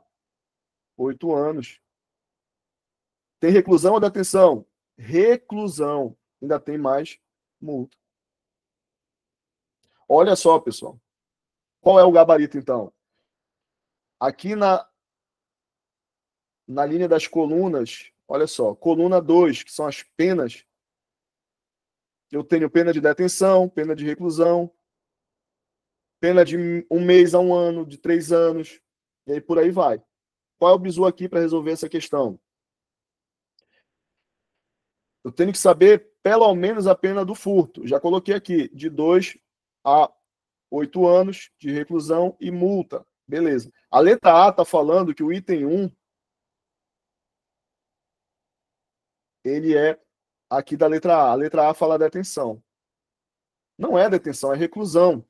8 anos. Tem reclusão ou detenção? Reclusão. Ainda tem mais multa. Olha só, pessoal. Qual é o gabarito, então? Aqui na linha das colunas, olha só, coluna 2, que são as penas, eu tenho pena de detenção, pena de reclusão, pena de 1 mês a 1 ano, de 3 anos, e aí por aí vai. Qual é o bizu aqui para resolver essa questão? Eu tenho que saber pelo menos a pena do furto. Já coloquei aqui, de 2 a 8 anos de reclusão e multa. Beleza. A letra A está falando que o item 1, ele é aqui da letra A. A letra A fala detenção. Não é detenção, é reclusão.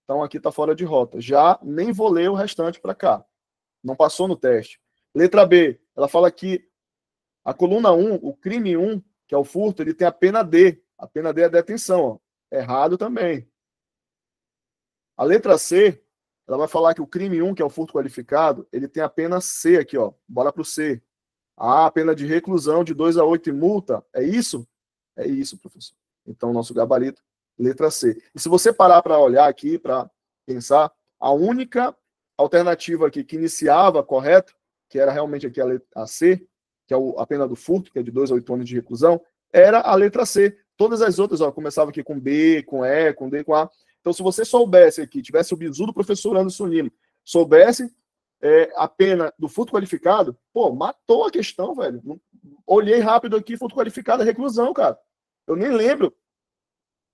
Então aqui está fora de rota. Já nem vou ler o restante para cá. Não passou no teste. Letra B, ela fala que a coluna 1, o crime 1, que é o furto, ele tem a pena D. A pena D é detenção. Ó. Errado também. A letra C, ela vai falar que o crime 1, que é o furto qualificado, ele tem a pena C aqui, ó. Bora para o C. A pena de reclusão de 2 a 8 e multa. É isso? É isso, professor. Então, nosso gabarito, letra C. E se você parar para olhar aqui, para pensar, a única alternativa aqui que iniciava correto, que era realmente aqui a C, que é a pena do furto, que é de 2 a 8 anos de reclusão, era a letra C. Todas as outras, ó, começava aqui com B, com E, com D, com A. Então, se você soubesse aqui, tivesse o bizu do professor Anderson Lima, soubesse a pena do furto qualificado, pô, matou a questão, velho. Olhei rápido aqui, furto qualificado é reclusão, cara. Eu nem lembro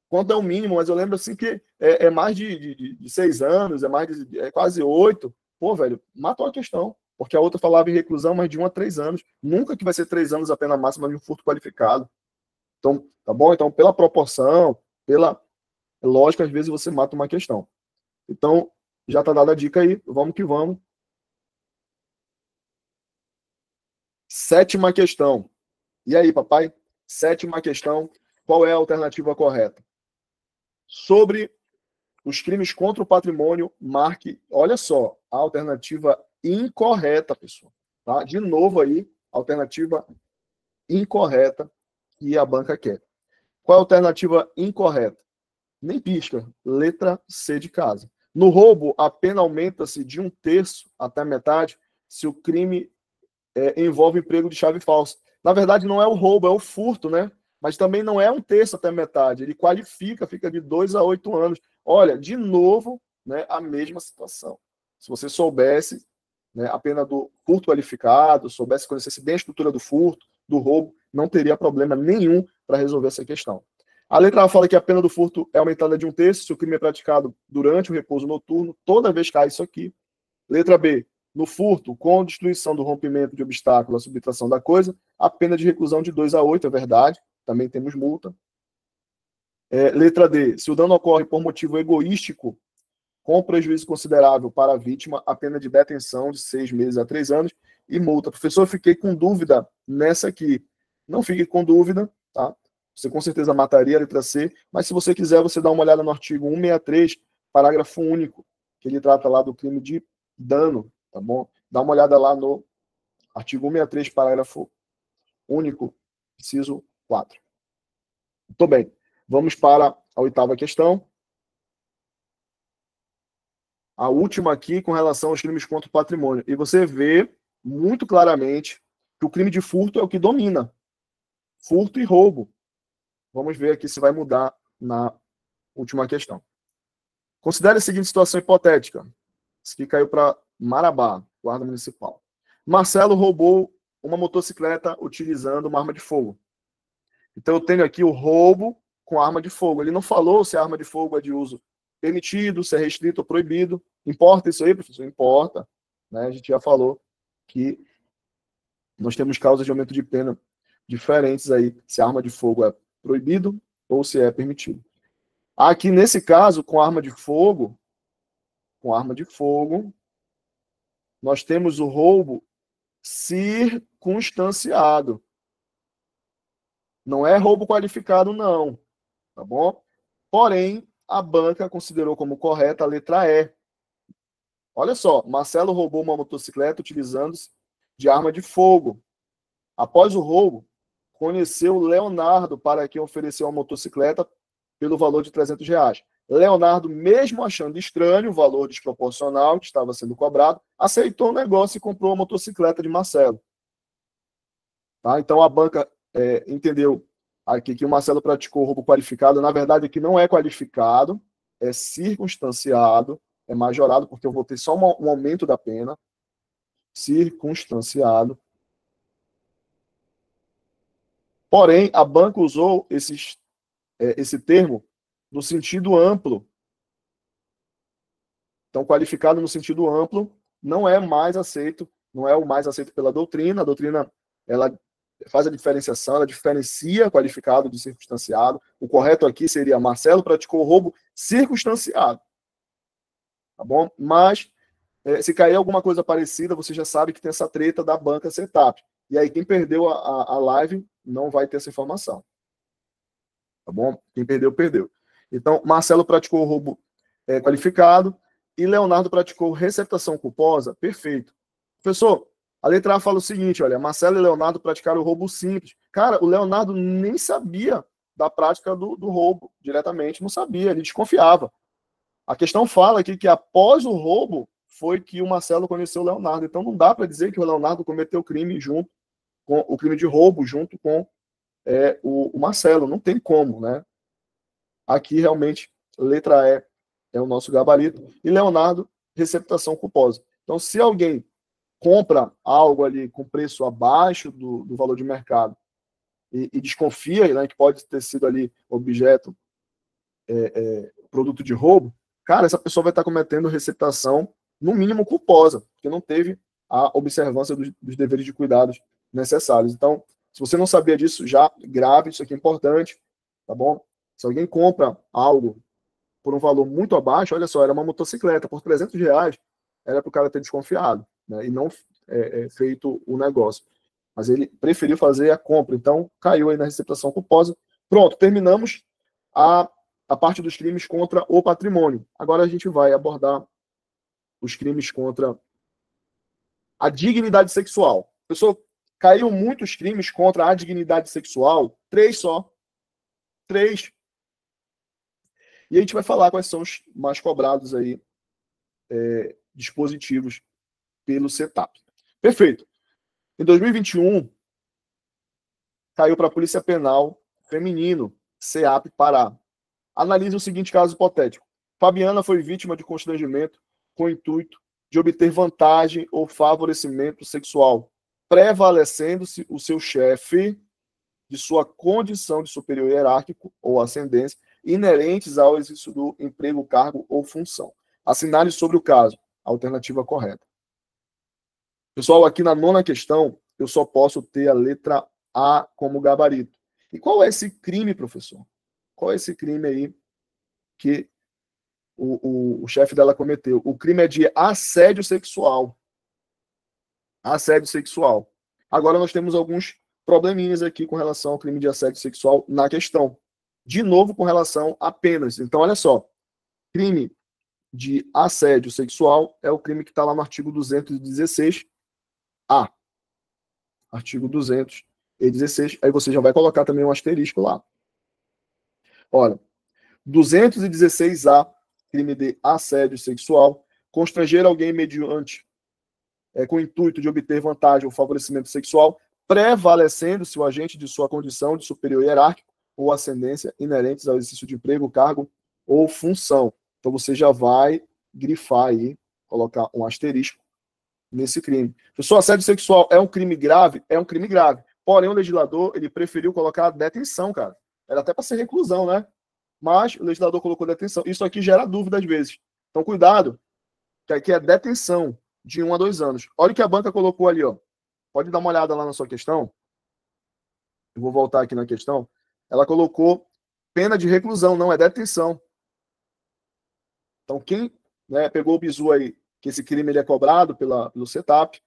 quanto é o mínimo, mas eu lembro assim que é mais de 6 anos, é quase 8. Pô, velho, matou a questão. Porque a outra falava em reclusão, mas de 1 a 3 anos. Nunca que vai ser 3 anos a pena máxima de um furto qualificado. Então, tá bom? Então, pela proporção, pela lógica, às vezes você mata uma questão. Então, já tá dada a dica aí. Vamos que vamos. Sétima questão. E aí, papai? Sétima questão. Qual é a alternativa correta? Sobre os crimes contra o patrimônio, marque, olha só, a alternativa incorreta, pessoal. Tá? De novo aí, alternativa incorreta que a banca quer. Qual é a alternativa incorreta? Nem pisca. Letra C de casa. No roubo, a pena aumenta-se de 1/3 até metade se o crime envolve emprego de chave falsa. Na verdade, não é o roubo, é o furto, né? Mas também não é 1/3 até metade. Ele qualifica, fica de 2 a 8 anos. Olha, de novo, né, a mesma situação. Se você soubesse, né, a pena do furto qualificado, soubesse, conhecesse bem a estrutura do furto, do roubo, não teria problema nenhum para resolver essa questão. A letra A fala que a pena do furto é aumentada de 1/3 se o crime é praticado durante o repouso noturno, toda vez que cai isso aqui. Letra B, no furto, com destruição do rompimento de obstáculo à subtração da coisa, a pena de reclusão de 2 a 8, é verdade, também temos multa. Letra D, se o dano ocorre por motivo egoístico, com prejuízo considerável para a vítima, a pena de detenção de 6 meses a 3 anos e multa. Professor, eu fiquei com dúvida nessa aqui. Não fique com dúvida, tá? Você com certeza mataria a letra C, mas se você quiser, você dá uma olhada no artigo 163, parágrafo único, que ele trata lá do crime de dano, tá bom? Dá uma olhada lá no artigo 163, parágrafo único, inciso 4. Muito bem. Vamos para a 8ª questão. A última aqui com relação aos crimes contra o patrimônio. E você vê muito claramente que o crime de furto é o que domina. Furto e roubo. Vamos ver aqui se vai mudar na última questão. Considere a seguinte situação hipotética. Isso aqui caiu para Marabá, guarda municipal. Marcelo roubou uma motocicleta utilizando uma arma de fogo. Então eu tenho aqui o roubo com arma de fogo. Ele não falou se a arma de fogo é de uso permitido, se é restrito ou proibido. Importa isso aí, professor? Importa. Né? A gente já falou que nós temos causas de aumento de pena diferentes aí, se a arma de fogo é proibido ou se é permitido. Aqui, nesse caso, com arma de fogo, nós temos o roubo circunstanciado. Não é roubo qualificado, não. Tá bom? Porém, a banca considerou como correta a letra E. Olha só, Marcelo roubou uma motocicleta utilizando-se de arma de fogo. Após o roubo, conheceu Leonardo, para quem ofereceu a motocicleta pelo valor de R$300. Leonardo, mesmo achando estranho o valor desproporcional que estava sendo cobrado, aceitou o negócio e comprou a motocicleta de Marcelo. Tá? Então, a banca entendeu aqui que o Marcelo praticou roubo qualificado. Na verdade, aqui não é qualificado, é circunstanciado, é majorado, porque eu vou ter só um aumento da pena. Circunstanciado. Porém, a banca usou esse termo no sentido amplo. Então, qualificado no sentido amplo não é mais aceito, não é o mais aceito pela doutrina. A doutrina, ela faz a diferenciação, ela diferencia qualificado de circunstanciado. O correto aqui seria Marcelo praticou roubo circunstanciado. Tá bom? Mas, se cair alguma coisa parecida, você já sabe que tem essa treta da banca setup. E aí, quem perdeu a live não vai ter essa informação. Tá bom? Quem perdeu, perdeu. Então, Marcelo praticou roubo qualificado e Leonardo praticou receptação culposa. Perfeito. Professor, a letra A fala o seguinte, olha, Marcelo e Leonardo praticaram roubo simples. Cara, o Leonardo nem sabia da prática do roubo diretamente, não sabia, ele desconfiava. A questão fala aqui que após o roubo foi que o Marcelo conheceu o Leonardo. Então não dá para dizer que o Leonardo cometeu o crime junto com o crime de roubo junto com o Marcelo. Não tem como, né? Aqui realmente letra E é o nosso gabarito e Leonardo receptação culposa. Então se alguém compra algo ali com preço abaixo do valor de mercado e desconfia, né, que pode ter sido ali objeto, produto de roubo, cara, essa pessoa vai estar cometendo receptação, no mínimo, culposa, porque não teve a observância dos deveres de cuidados necessários. Então, se você não sabia disso, já grave, isso aqui é importante, tá bom? Se alguém compra algo por um valor muito abaixo, olha só, era uma motocicleta, por R$300, era para o cara ter desconfiado, né, e não feito o negócio. Mas ele preferiu fazer a compra, então caiu aí na receptação culposa. Pronto, terminamos a parte dos crimes contra o patrimônio. Agora a gente vai abordar os crimes contra a dignidade sexual. Pessoal, caiu muitos crimes contra a dignidade sexual, 3 só. 3. E a gente vai falar quais são os mais cobrados aí, dispositivos pelo CETAP. Perfeito. Em 2021, caiu para a Polícia Penal Feminino, CEAP Pará. Analise o seguinte caso hipotético. Fabiana foi vítima de constrangimento com o intuito de obter vantagem ou favorecimento sexual, prevalecendo-se o seu chefe de sua condição de superior hierárquico ou ascendência, inerentes ao exercício do emprego, cargo ou função. Assinale sobre o caso. Alternativa correta. Pessoal, aqui na nona questão, eu só posso ter a letra A como gabarito. E qual é esse crime, professor? Qual é esse crime aí que o chefe dela cometeu? O crime é de assédio sexual. Assédio sexual. Agora nós temos alguns probleminhas aqui com relação ao crime de assédio sexual na questão. De novo, com relação a penas. Então, olha só. Crime de assédio sexual é o crime que está lá no artigo 216A. Artigo 216. Aí você já vai colocar também um asterisco lá. Olha, 216A, crime de assédio sexual, constranger alguém mediante, com o intuito de obter vantagem ou favorecimento sexual, prevalecendo-se o agente de sua condição de superior hierárquico ou ascendência inerentes ao exercício de emprego, cargo ou função. Então você já vai grifar aí, colocar um asterisco nesse crime. Pessoal, assédio sexual é um crime grave? É um crime grave. Porém, o legislador, ele preferiu colocar detenção, cara. Era até para ser reclusão, né? Mas o legislador colocou detenção. Isso aqui gera dúvida às vezes. Então, cuidado, que aqui é detenção de 1 a 2 anos. Olha o que a banca colocou ali, ó. Pode dar uma olhada lá na sua questão. Eu vou voltar aqui na questão. Ela colocou pena de reclusão, não é detenção. Então, quem, né, pegou o bizu aí, que esse crime ele é cobrado pelo CETAP,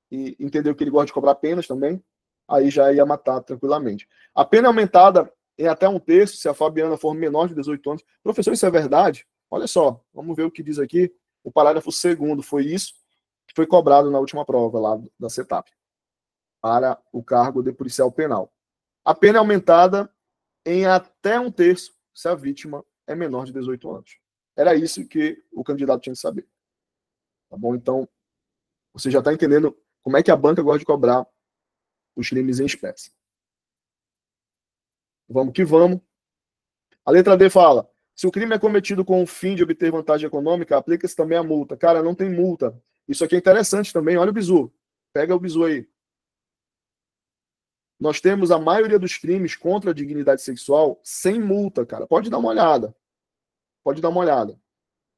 e entendeu que ele gosta de cobrar penas também, aí já ia matar tranquilamente. A pena é aumentada em até 1/3 se a Fabiana for menor de 18 anos. Professor, isso é verdade? Olha só, vamos ver o que diz aqui. O parágrafo 2º foi isso que foi cobrado na última prova lá da CETAP, para o cargo de policial penal. A pena é aumentada em até 1/3 se a vítima é menor de 18 anos. Era isso que o candidato tinha que saber. Tá bom? Então, você já está entendendo como é que a banca gosta de cobrar os crimes em espécie. Vamos que vamos. A letra D fala: se o crime é cometido com o fim de obter vantagem econômica, aplica-se também a multa. Cara, não tem multa. Isso aqui é interessante também. Olha o bizu. Pega o bizu aí. Nós temos a maioria dos crimes contra a dignidade sexual sem multa, cara. Pode dar uma olhada. Pode dar uma olhada.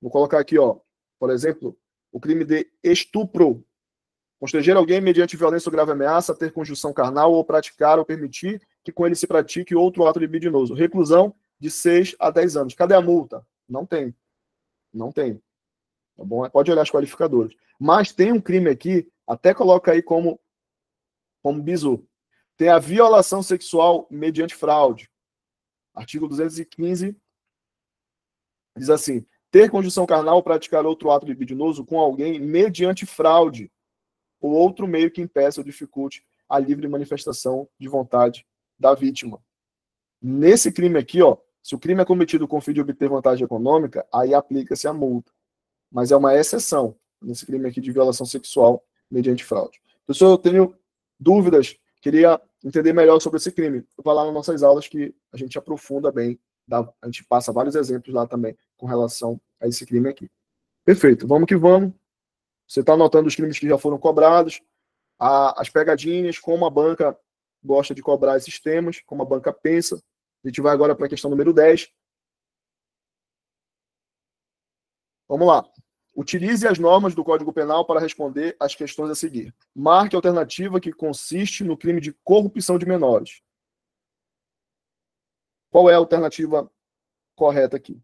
Vou colocar aqui, ó. Por exemplo, o crime de estupro. Constranger alguém mediante violência ou grave ameaça, ter conjunção carnal ou praticar ou permitir que com ele se pratique outro ato libidinoso. Reclusão de 6 a 10 anos. Cadê a multa? Não tem. Não tem. Tá bom? Pode olhar as qualificadoras. Mas tem um crime aqui, até coloca aí como bizu. Tem a violação sexual mediante fraude. Artigo 215 diz assim: ter conjunção carnal ou praticar outro ato libidinoso com alguém mediante fraude ou outro meio que impeça ou dificulte a livre manifestação de vontade da vítima. Nesse crime aqui, ó, se o crime é cometido com o fim de obter vantagem econômica, aí aplica-se a multa. Mas é uma exceção nesse crime aqui de violação sexual mediante fraude. Pessoal, eu tenho dúvidas, queria entender melhor sobre esse crime. Vá lá nas nossas aulas que a gente aprofunda bem, a gente passa vários exemplos lá também com relação a esse crime aqui. Perfeito, vamos que vamos. Você está anotando os crimes que já foram cobrados, as pegadinhas, como a banca gosta de cobrar esses temas, como a banca pensa. A gente vai agora para a questão número 10. Vamos lá. Utilize as normas do Código Penal para responder às questões a seguir. Marque a alternativa que consiste no crime de corrupção de menores. Qual é a alternativa correta aqui?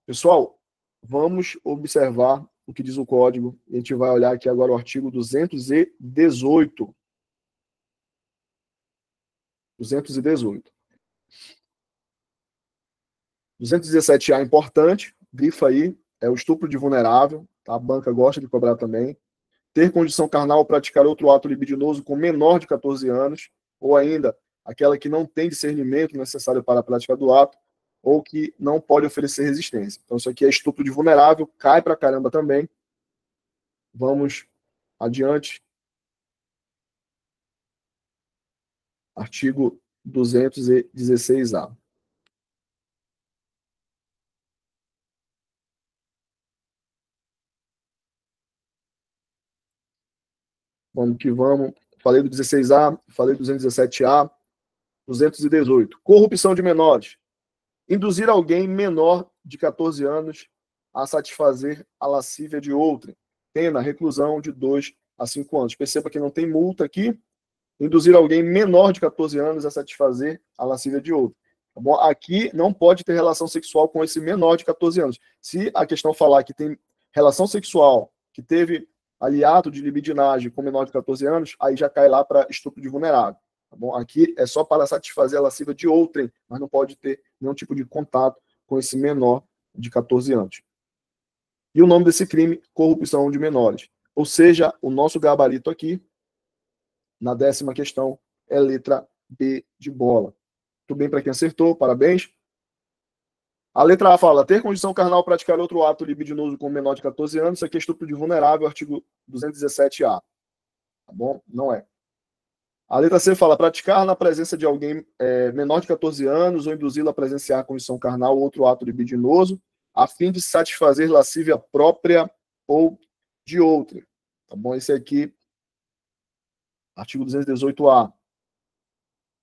Pessoal, vamos observar o que diz o Código. A gente vai olhar aqui agora o artigo 218. 218. 217A é importante, grifa aí, é o estupro de vulnerável, tá? A banca gosta de cobrar também. Ter condição carnal ou praticar outro ato libidinoso com menor de 14 anos, ou ainda aquela que não tem discernimento necessário para a prática do ato, ou que não pode oferecer resistência. Então, isso aqui é estupro de vulnerável, cai pra caramba também. Vamos adiante. Artigo 216A. Vamos que vamos. Falei do 16A, falei do 217A, 218. Corrupção de menores. Induzir alguém menor de 14 anos a satisfazer a lascívia de outrem. Pena, reclusão de 2 a 5 anos. Perceba que não tem multa aqui. Induzir alguém menor de 14 anos a satisfazer a lascívia de outro. Tá bom? Aqui não pode ter relação sexual com esse menor de 14 anos. Se a questão falar que tem relação sexual, que teve ali ato de libidinagem com menor de 14 anos, aí já cai lá para estupro de vulnerável. Tá bom? Aqui é só para satisfazer a lascívia de outrem, mas não pode ter nenhum tipo de contato com esse menor de 14 anos. E o nome desse crime, corrupção de menores. Ou seja, o nosso gabarito aqui, na 10ª questão, é letra B de bola. Tudo bem para quem acertou, parabéns. A letra A fala, ter condição carnal praticar outro ato libidinoso com menor de 14 anos, isso aqui é estupro de vulnerável, artigo 217A. Tá bom? Não é. A letra C fala, praticar na presença de alguém menor de 14 anos ou induzi-lo a presenciar condição carnal ou outro ato libidinoso, a fim de satisfazer lascívia própria ou de outra. Tá bom? Esse aqui, artigo 218A.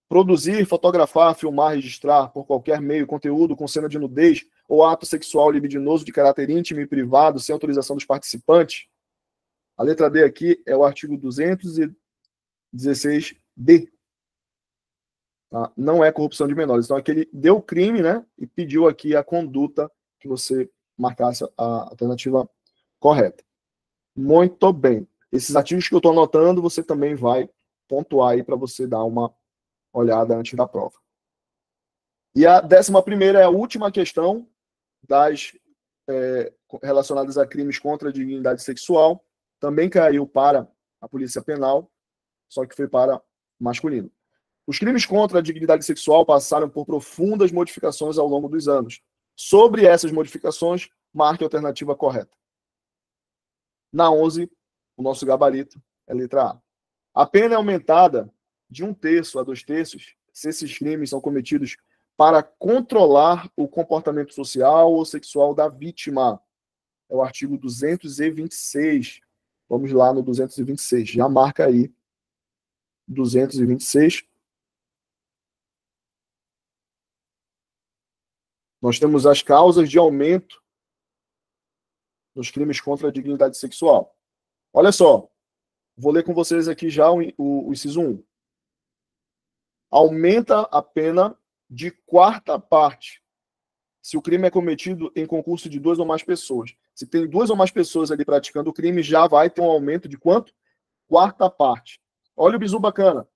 Produzir, fotografar, filmar, registrar, por qualquer meio, conteúdo com cena de nudez ou ato sexual libidinoso de caráter íntimo e privado, sem autorização dos participantes. A letra D aqui é o artigo 216B. Tá? Não é corrupção de menores. Então, aqui ele deu o crime, né? E pediu aqui a conduta que você marcasse a alternativa correta. Muito bem. Esses artigos que eu estou anotando, você também vai pontuar aí para você dar uma olhada antes da prova. E a 11ª é a última questão das relacionadas a crimes contra a dignidade sexual. Também caiu para a Polícia Penal, só que foi para masculino. Os crimes contra a dignidade sexual passaram por profundas modificações ao longo dos anos. Sobre essas modificações, marque a alternativa correta. Na 11, o nosso gabarito é a letra A. A pena é aumentada de 1/3 a 2/3 se esses crimes são cometidos para controlar o comportamento social ou sexual da vítima. É o artigo 226. Vamos lá no 226. Já marca aí 226. Nós temos as causas de aumento nos crimes contra a dignidade sexual. Olha só, vou ler com vocês aqui já o inciso 1. Aumenta a pena de 1/4 parte se o crime é cometido em concurso de 2 ou mais pessoas. Se tem 2 ou mais pessoas ali praticando o crime, já vai ter um aumento de quanto? 1/4 parte. Olha o bizu bacana.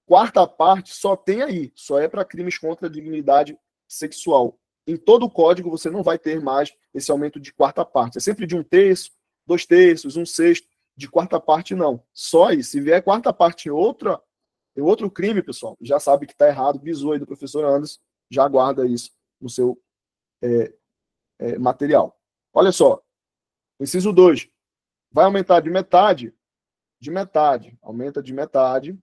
1/4 parte só tem aí, só é para crimes contra a dignidade sexual. Em todo o código você não vai ter mais esse aumento de 1/4 parte. É sempre de 1/3, 2/3, 1/6. De 1/4 parte não. Só isso. Se vier 1/4 parte em outro crime, pessoal, já sabe que está errado. Bizu aí do professor Anderson, já guarda isso no seu material. Olha só. Inciso 2. Vai aumentar de metade. De metade. Aumenta de metade.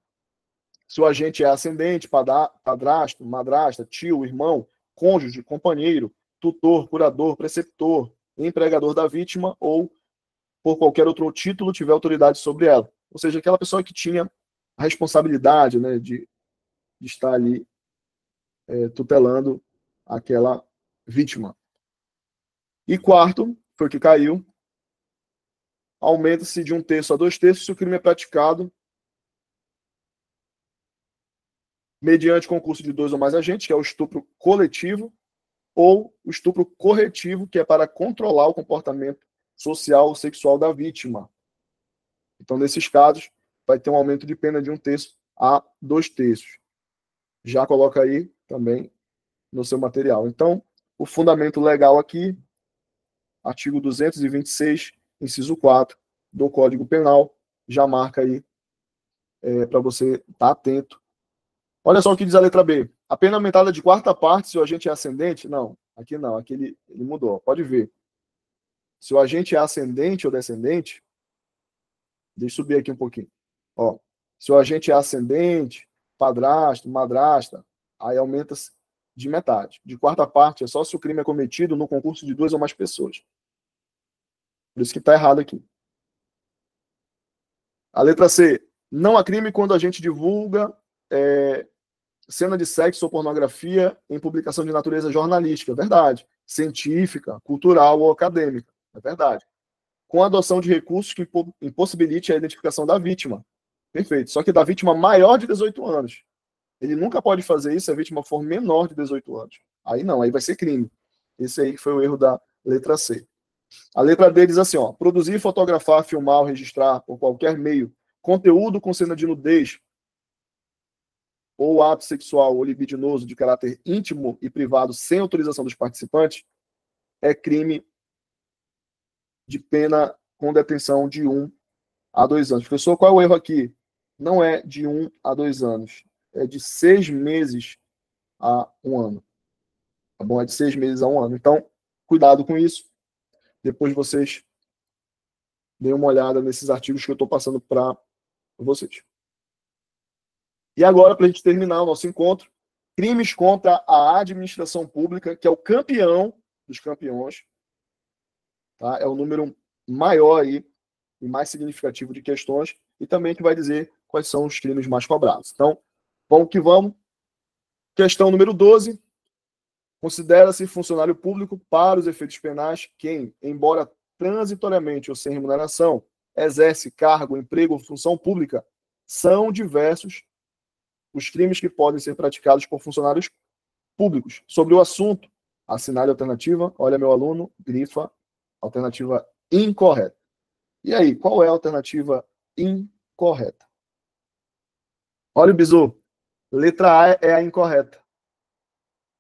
Se o agente é ascendente, padrasto, madrasta, tio, irmão, cônjuge, companheiro, tutor, curador, preceptor, empregador da vítima ou por qualquer outro título tiver autoridade sobre ela. Ou seja, aquela pessoa que tinha a responsabilidade, né, de estar ali tutelando aquela vítima. E quarto, foi o que caiu, aumenta-se de 1/3 a 2/3 se o crime é praticado mediante concurso de 2 ou mais agentes, que é o estupro coletivo, ou o estupro corretivo, que é para controlar o comportamento social ou sexual da vítima. Então, nesses casos, vai ter um aumento de pena de 1/3 a 2/3. Já coloca aí também no seu material. Então, o fundamento legal aqui, artigo 226, inciso 4 do Código Penal, já marca aí para você estar atento. Olha só o que diz a letra B. A pena aumentada de 1/4 parte se o agente é ascendente? Não, aqui não, aqui ele mudou. Pode ver. Se o agente é ascendente ou descendente, deixa eu subir aqui um pouquinho. Ó, se o agente é ascendente, padrasto, madrasta, aí aumenta de metade. De 1/4 parte é só se o crime é cometido no concurso de 2 ou mais pessoas. Por isso que está errado aqui. A letra C. Não há crime quando a gente divulga cena de sexo ou pornografia em publicação de natureza jornalística. É verdade. Científica, cultural ou acadêmica. É verdade. Com a adoção de recursos que impossibilite a identificação da vítima. Perfeito. Só que da vítima maior de 18 anos. Ele nunca pode fazer isso se a vítima for menor de 18 anos. Aí não, aí vai ser crime. Esse aí foi o erro da letra C. A letra D diz assim, ó, produzir, fotografar, filmar ou registrar por qualquer meio conteúdo com cena de nudez ou ato sexual ou libidinoso de caráter íntimo e privado sem autorização dos participantes é crime de pena com detenção de 1 a 2 anos. Professor, qual é o erro aqui? Não é de 1 a 2 anos, é de 6 meses a 1 ano. Tá bom? É de 6 meses a 1 ano. Então, cuidado com isso. Depois vocês deem uma olhada nesses artigos que eu estou passando para vocês. E agora, para a gente terminar o nosso encontro, crimes contra a administração pública, que é o campeão dos campeões. Tá? É o número maior aí e mais significativo de questões, e também que vai dizer quais são os crimes mais cobrados. Então, vamos que vamos. Questão número 12. Considera-se funcionário público para os efeitos penais quem, embora transitoriamente ou sem remuneração, exerce cargo, emprego ou função pública, são diversos os crimes que podem ser praticados por funcionários públicos. Sobre o assunto, assinale a alternativa. Olha, meu aluno, grifa alternativa incorreta. E aí, qual é a alternativa incorreta? Olha o bizu. Letra A é a incorreta.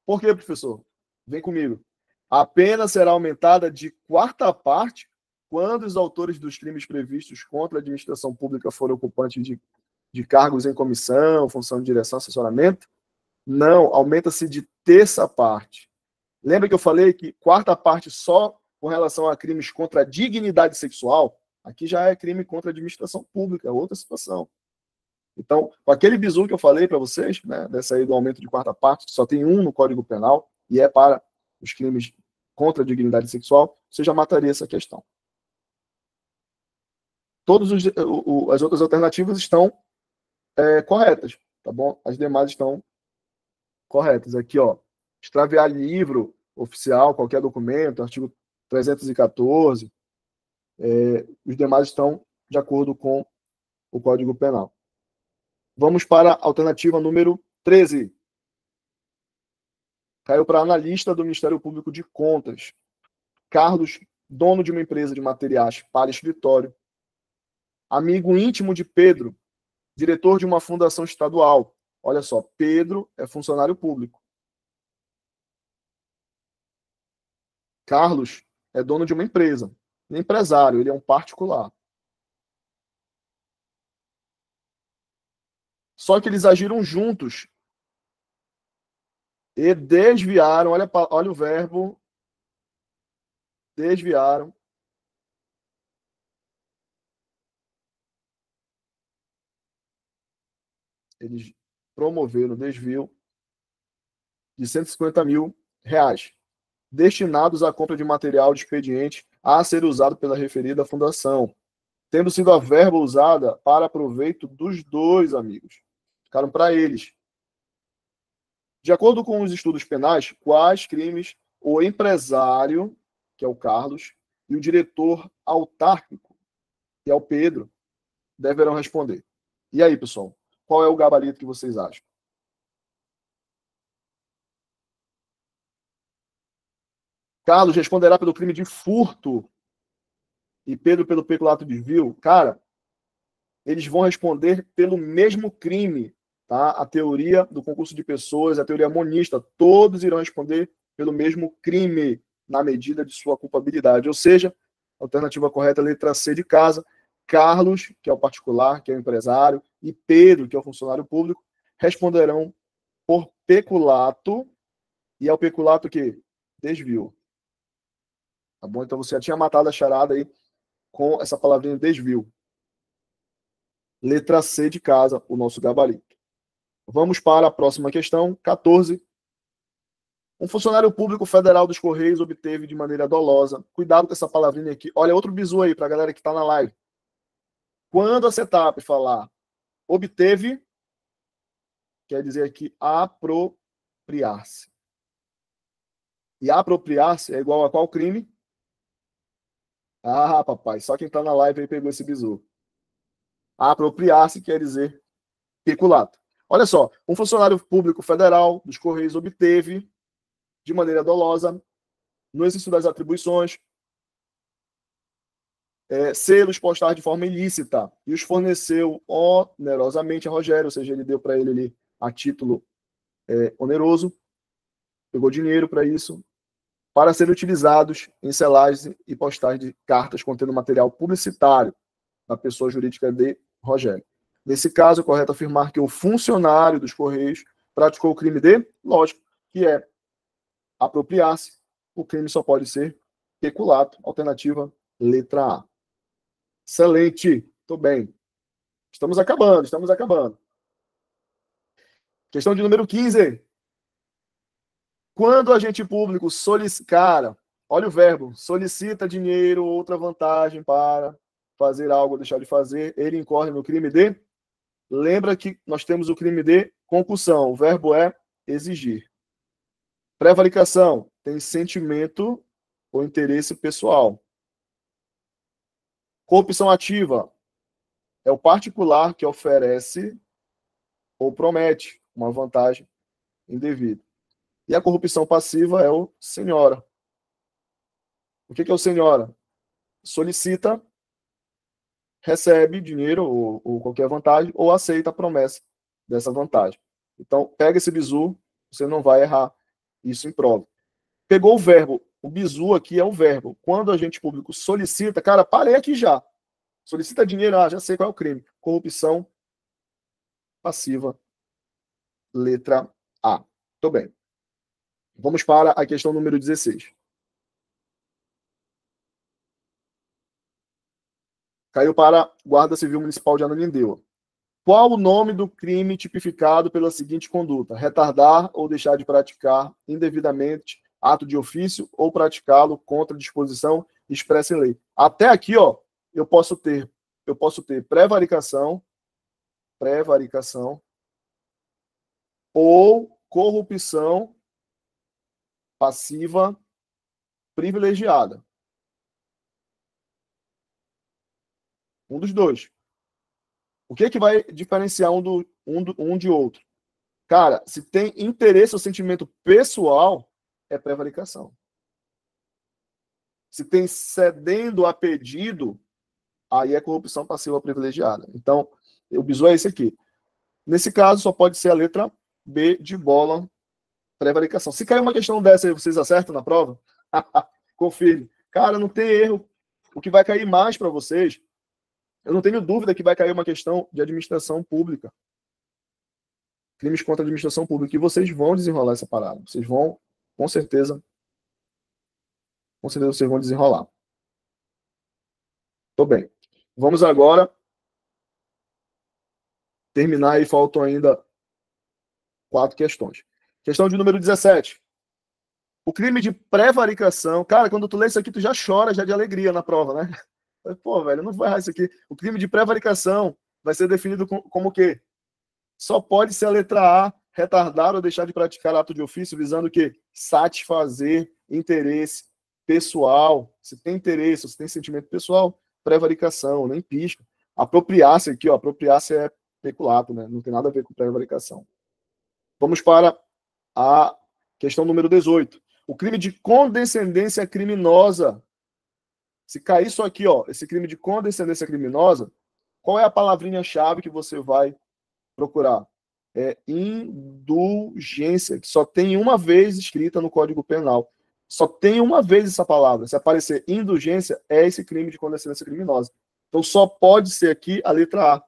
Por quê, professor? Vem comigo. A pena será aumentada de 4ª quando os autores dos crimes previstos contra a administração pública forem ocupantes de cargos em comissão, função de direção, assessoramento. Não, aumenta-se de 3ª. Lembra que eu falei que 4ª só com relação a crimes contra a dignidade sexual? Aqui já é crime contra a administração pública, é outra situação. Então, com aquele bizu que eu falei para vocês, né, dessa aí do aumento de 4ª, só tem um no Código Penal, e é para os crimes contra a dignidade sexual, você já mataria essa questão. Todas as outras alternativas estão corretas, tá bom? As demais estão corretas. Aqui, ó, extraviar livro oficial, qualquer documento, artigo 314, os demais estão de acordo com o Código Penal. Vamos para a alternativa número 13. Caiu para analista do Ministério Público de Contas. Carlos, dono de uma empresa de materiais para escritório. Amigo íntimo de Pedro, diretor de uma fundação estadual. Olha só, Pedro é funcionário público. Carlos é dono de uma empresa. Ele é empresário, ele é um particular. Só que eles agiram juntos e desviaram, olha o verbo, desviaram eles promoveram o desvio de R$150 mil, destinados à compra de material de expediente a ser usado pela referida fundação, tendo sido a verba usada para proveito dos dois amigos. Ficaram para eles. De acordo com os estudos penais, quais crimes o empresário, que é o Carlos, e o diretor autárquico, que é o Pedro, deverão responder? E aí, pessoal, qual é o gabarito que vocês acham? Carlos responderá pelo crime de furto e Pedro pelo peculato de desvio. Cara, eles vão responder pelo mesmo crime, tá? A teoria do concurso de pessoas, a teoria monista, todos irão responder pelo mesmo crime na medida de sua culpabilidade. Ou seja, a alternativa correta é a letra C de casa. Carlos, que é o particular, que é o empresário, e Pedro, que é o funcionário público, responderão por peculato, e é o peculato que desvio. Tá bom? Então você já tinha matado a charada aí com essa palavrinha desvio. Letra C de casa, o nosso gabarito. Vamos para a próxima questão, 14. Um funcionário público federal dos Correios obteve de maneira dolosa. Cuidado com essa palavrinha aqui. Olha, outro bizu aí para a galera que está na live. Quando a CETAP falar obteve, quer dizer aqui apropriar-se. E apropriar-se é igual a qual crime? Ah, papai, só quem está na live aí pegou esse bizu. Apropriar-se quer dizer peculato. Olha só, um funcionário público federal dos Correios obteve, de maneira dolosa, no exercício das atribuições, selos postais de forma ilícita e os forneceu onerosamente a Rogério, ou seja, ele deu para ele ali a título oneroso, pegou dinheiro para isso, para serem utilizados em selagens e postais de cartas contendo material publicitário da pessoa jurídica de Rogério. Nesse caso, é correto afirmar que o funcionário dos Correios praticou o crime de, lógico, que é apropriar-se. O crime só pode ser peculato. Alternativa, letra A. Excelente. Muito bem. Estamos acabando, estamos acabando. Questão de número 15. Quando o agente público solicita, cara, olha o verbo, solicita dinheiro ou outra vantagem para fazer algo ou deixar de fazer, ele incorre no crime de... Lembra que nós temos o crime de concussão. O verbo é exigir. Prevaricação tem sentimento ou interesse pessoal. Corrupção ativa é o particular que oferece ou promete uma vantagem indevida. E a corrupção passiva é o senhora. O que é o senhora? Solicita, recebe dinheiro ou qualquer vantagem, ou aceita a promessa dessa vantagem. Então, pega esse bizu, você não vai errar isso em prova. Pegou o verbo, o bizu aqui é o verbo. Quando o agente público solicita, cara, parei aqui já. Solicita dinheiro, já sei qual é o crime. Corrupção passiva, letra A. Muito bem. Vamos para a questão número 16. Caiu para Guarda Civil Municipal de Ananindeua. Qual o nome do crime tipificado pela seguinte conduta? Retardar ou deixar de praticar indevidamente ato de ofício ou praticá-lo contra disposição expressa em lei. Até aqui, eu posso ter prevaricação ou corrupção passiva privilegiada. Um dos dois. O que vai diferenciar um de outro? Cara, se tem interesse ou sentimento pessoal, é prevaricação. Se tem cedendo a pedido, aí é corrupção passiva privilegiada. Então, o bizu é esse aqui. Nesse caso, só pode ser a letra B de bola, prevaricação. Se cair uma questão dessa aí, vocês acertam na prova? Confirme. Cara, não tem erro. O que vai cair mais para vocês, eu não tenho dúvida que vai cair uma questão de administração pública. Crimes contra a administração pública. E vocês vão desenrolar essa parada. Vocês vão, com certeza vocês vão desenrolar. Tô bem. Vamos agora terminar e faltam ainda 4 questões. Questão de número 17. O crime de prevaricação. Cara, quando tu lê isso aqui, tu já chora já de alegria na prova, né? Pô, velho, não vou errar isso aqui. O crime de prevaricação vai ser definido como o quê? Só pode ser a letra A, retardar ou deixar de praticar ato de ofício visando o quê? Satisfazer interesse pessoal. Se tem interesse, se tem sentimento pessoal, prevaricação, nem pisca. Apropriar-se aqui, apropriar-se é peculato, né? Não tem nada a ver com prevaricação. Vamos para a questão número 18. O crime de condescendência criminosa. Se cair isso aqui, esse crime de condescendência criminosa, qual é a palavrinha-chave que você vai procurar? É indulgência, que só tem uma vez escrita no Código Penal. Só tem uma vez essa palavra. Se aparecer indulgência, é esse crime de condescendência criminosa. Então, só pode ser aqui a letra A.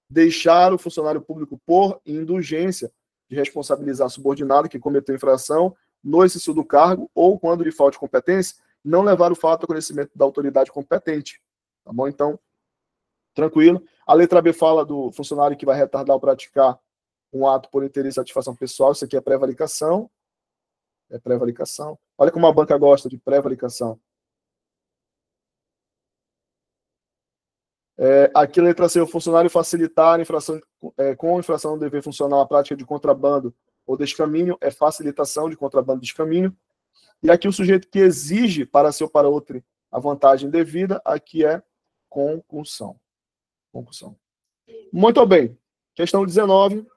Deixar o funcionário público por indulgência de responsabilizar subordinado que cometeu infração no exercício do cargo ou quando lhe falte competência, não levar o fato ao conhecimento da autoridade competente. Tá bom? Então, tranquilo. A letra B fala do funcionário que vai retardar ou praticar um ato por interesse e satisfação pessoal. Isso aqui é prevaricação. É prevaricação. Olha como a banca gosta de prevaricação. Aqui, letra C, o funcionário facilitar infração, com infração do dever funcional a prática de contrabando ou descaminho, é facilitação de contrabando e descaminho. E aqui o sujeito que exige para si ou para outro a vantagem devida, aqui é concussão. Concussão. Muito bem. Questão 19.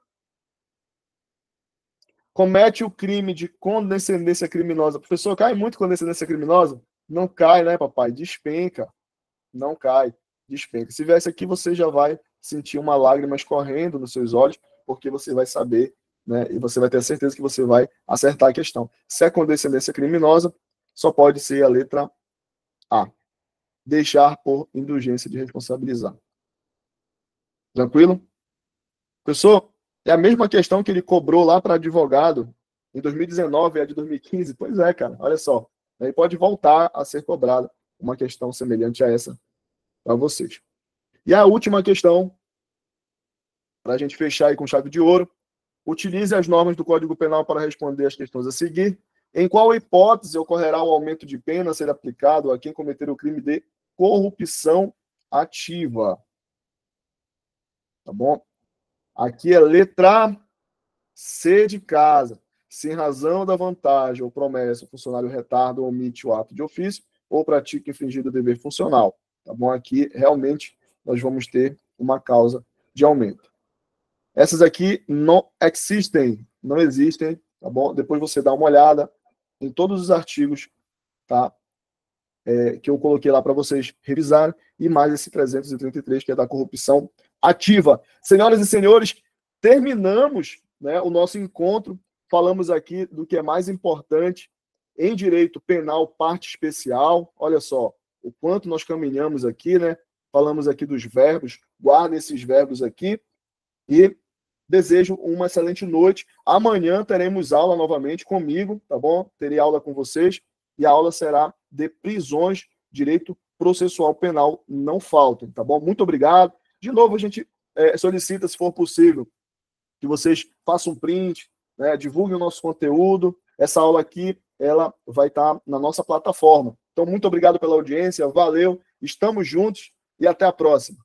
Comete o crime de condescendência criminosa. Professor, cai muito condescendência criminosa? Não cai, né, papai? Despenca. Não cai. Despenca. Se vier isso aqui, você já vai sentir uma lágrima escorrendo nos seus olhos, porque você vai saber, né, e você vai ter a certeza que você vai acertar a questão. Se é condescendência criminosa, só pode ser a letra A. Deixar por indulgência de responsabilizar. Tranquilo? Professor, é a mesma questão que ele cobrou lá para advogado em 2019 e a de 2015? Pois é, cara, olha só. Aí pode voltar a ser cobrada uma questão semelhante a essa para vocês. E a última questão, para a gente fechar aí com chave de ouro: utilize as normas do Código Penal para responder as questões a seguir. Em qual hipótese ocorrerá o aumento de pena a ser aplicado a quem cometer o crime de corrupção ativa? Tá bom? Aqui é letra C de casa. Se em razão da vantagem ou promessa o funcionário retarda ou omite o ato de ofício ou pratica infringido o dever funcional. Tá bom? Aqui, realmente, nós vamos ter uma causa de aumento. Essas aqui não existem, não existem, tá bom? Depois você dá uma olhada em todos os artigos, tá? Que eu coloquei lá para vocês revisarem, e mais esse 333, que é da corrupção ativa. Senhoras e senhores, terminamos, né, o nosso encontro. Falamos aqui do que é mais importante em direito penal, parte especial. Olha só o quanto nós caminhamos aqui, né? Falamos aqui dos verbos, guardem esses verbos aqui e desejo uma excelente noite. Amanhã teremos aula novamente comigo, tá bom? Terei aula com vocês e a aula será de prisões, direito processual penal, não faltem, tá bom? Muito obrigado. De novo, a gente solicita, se for possível, que vocês façam um print, né, divulguem o nosso conteúdo. Essa aula aqui, ela vai estar na nossa plataforma. Então, muito obrigado pela audiência, valeu, estamos juntos e até a próxima.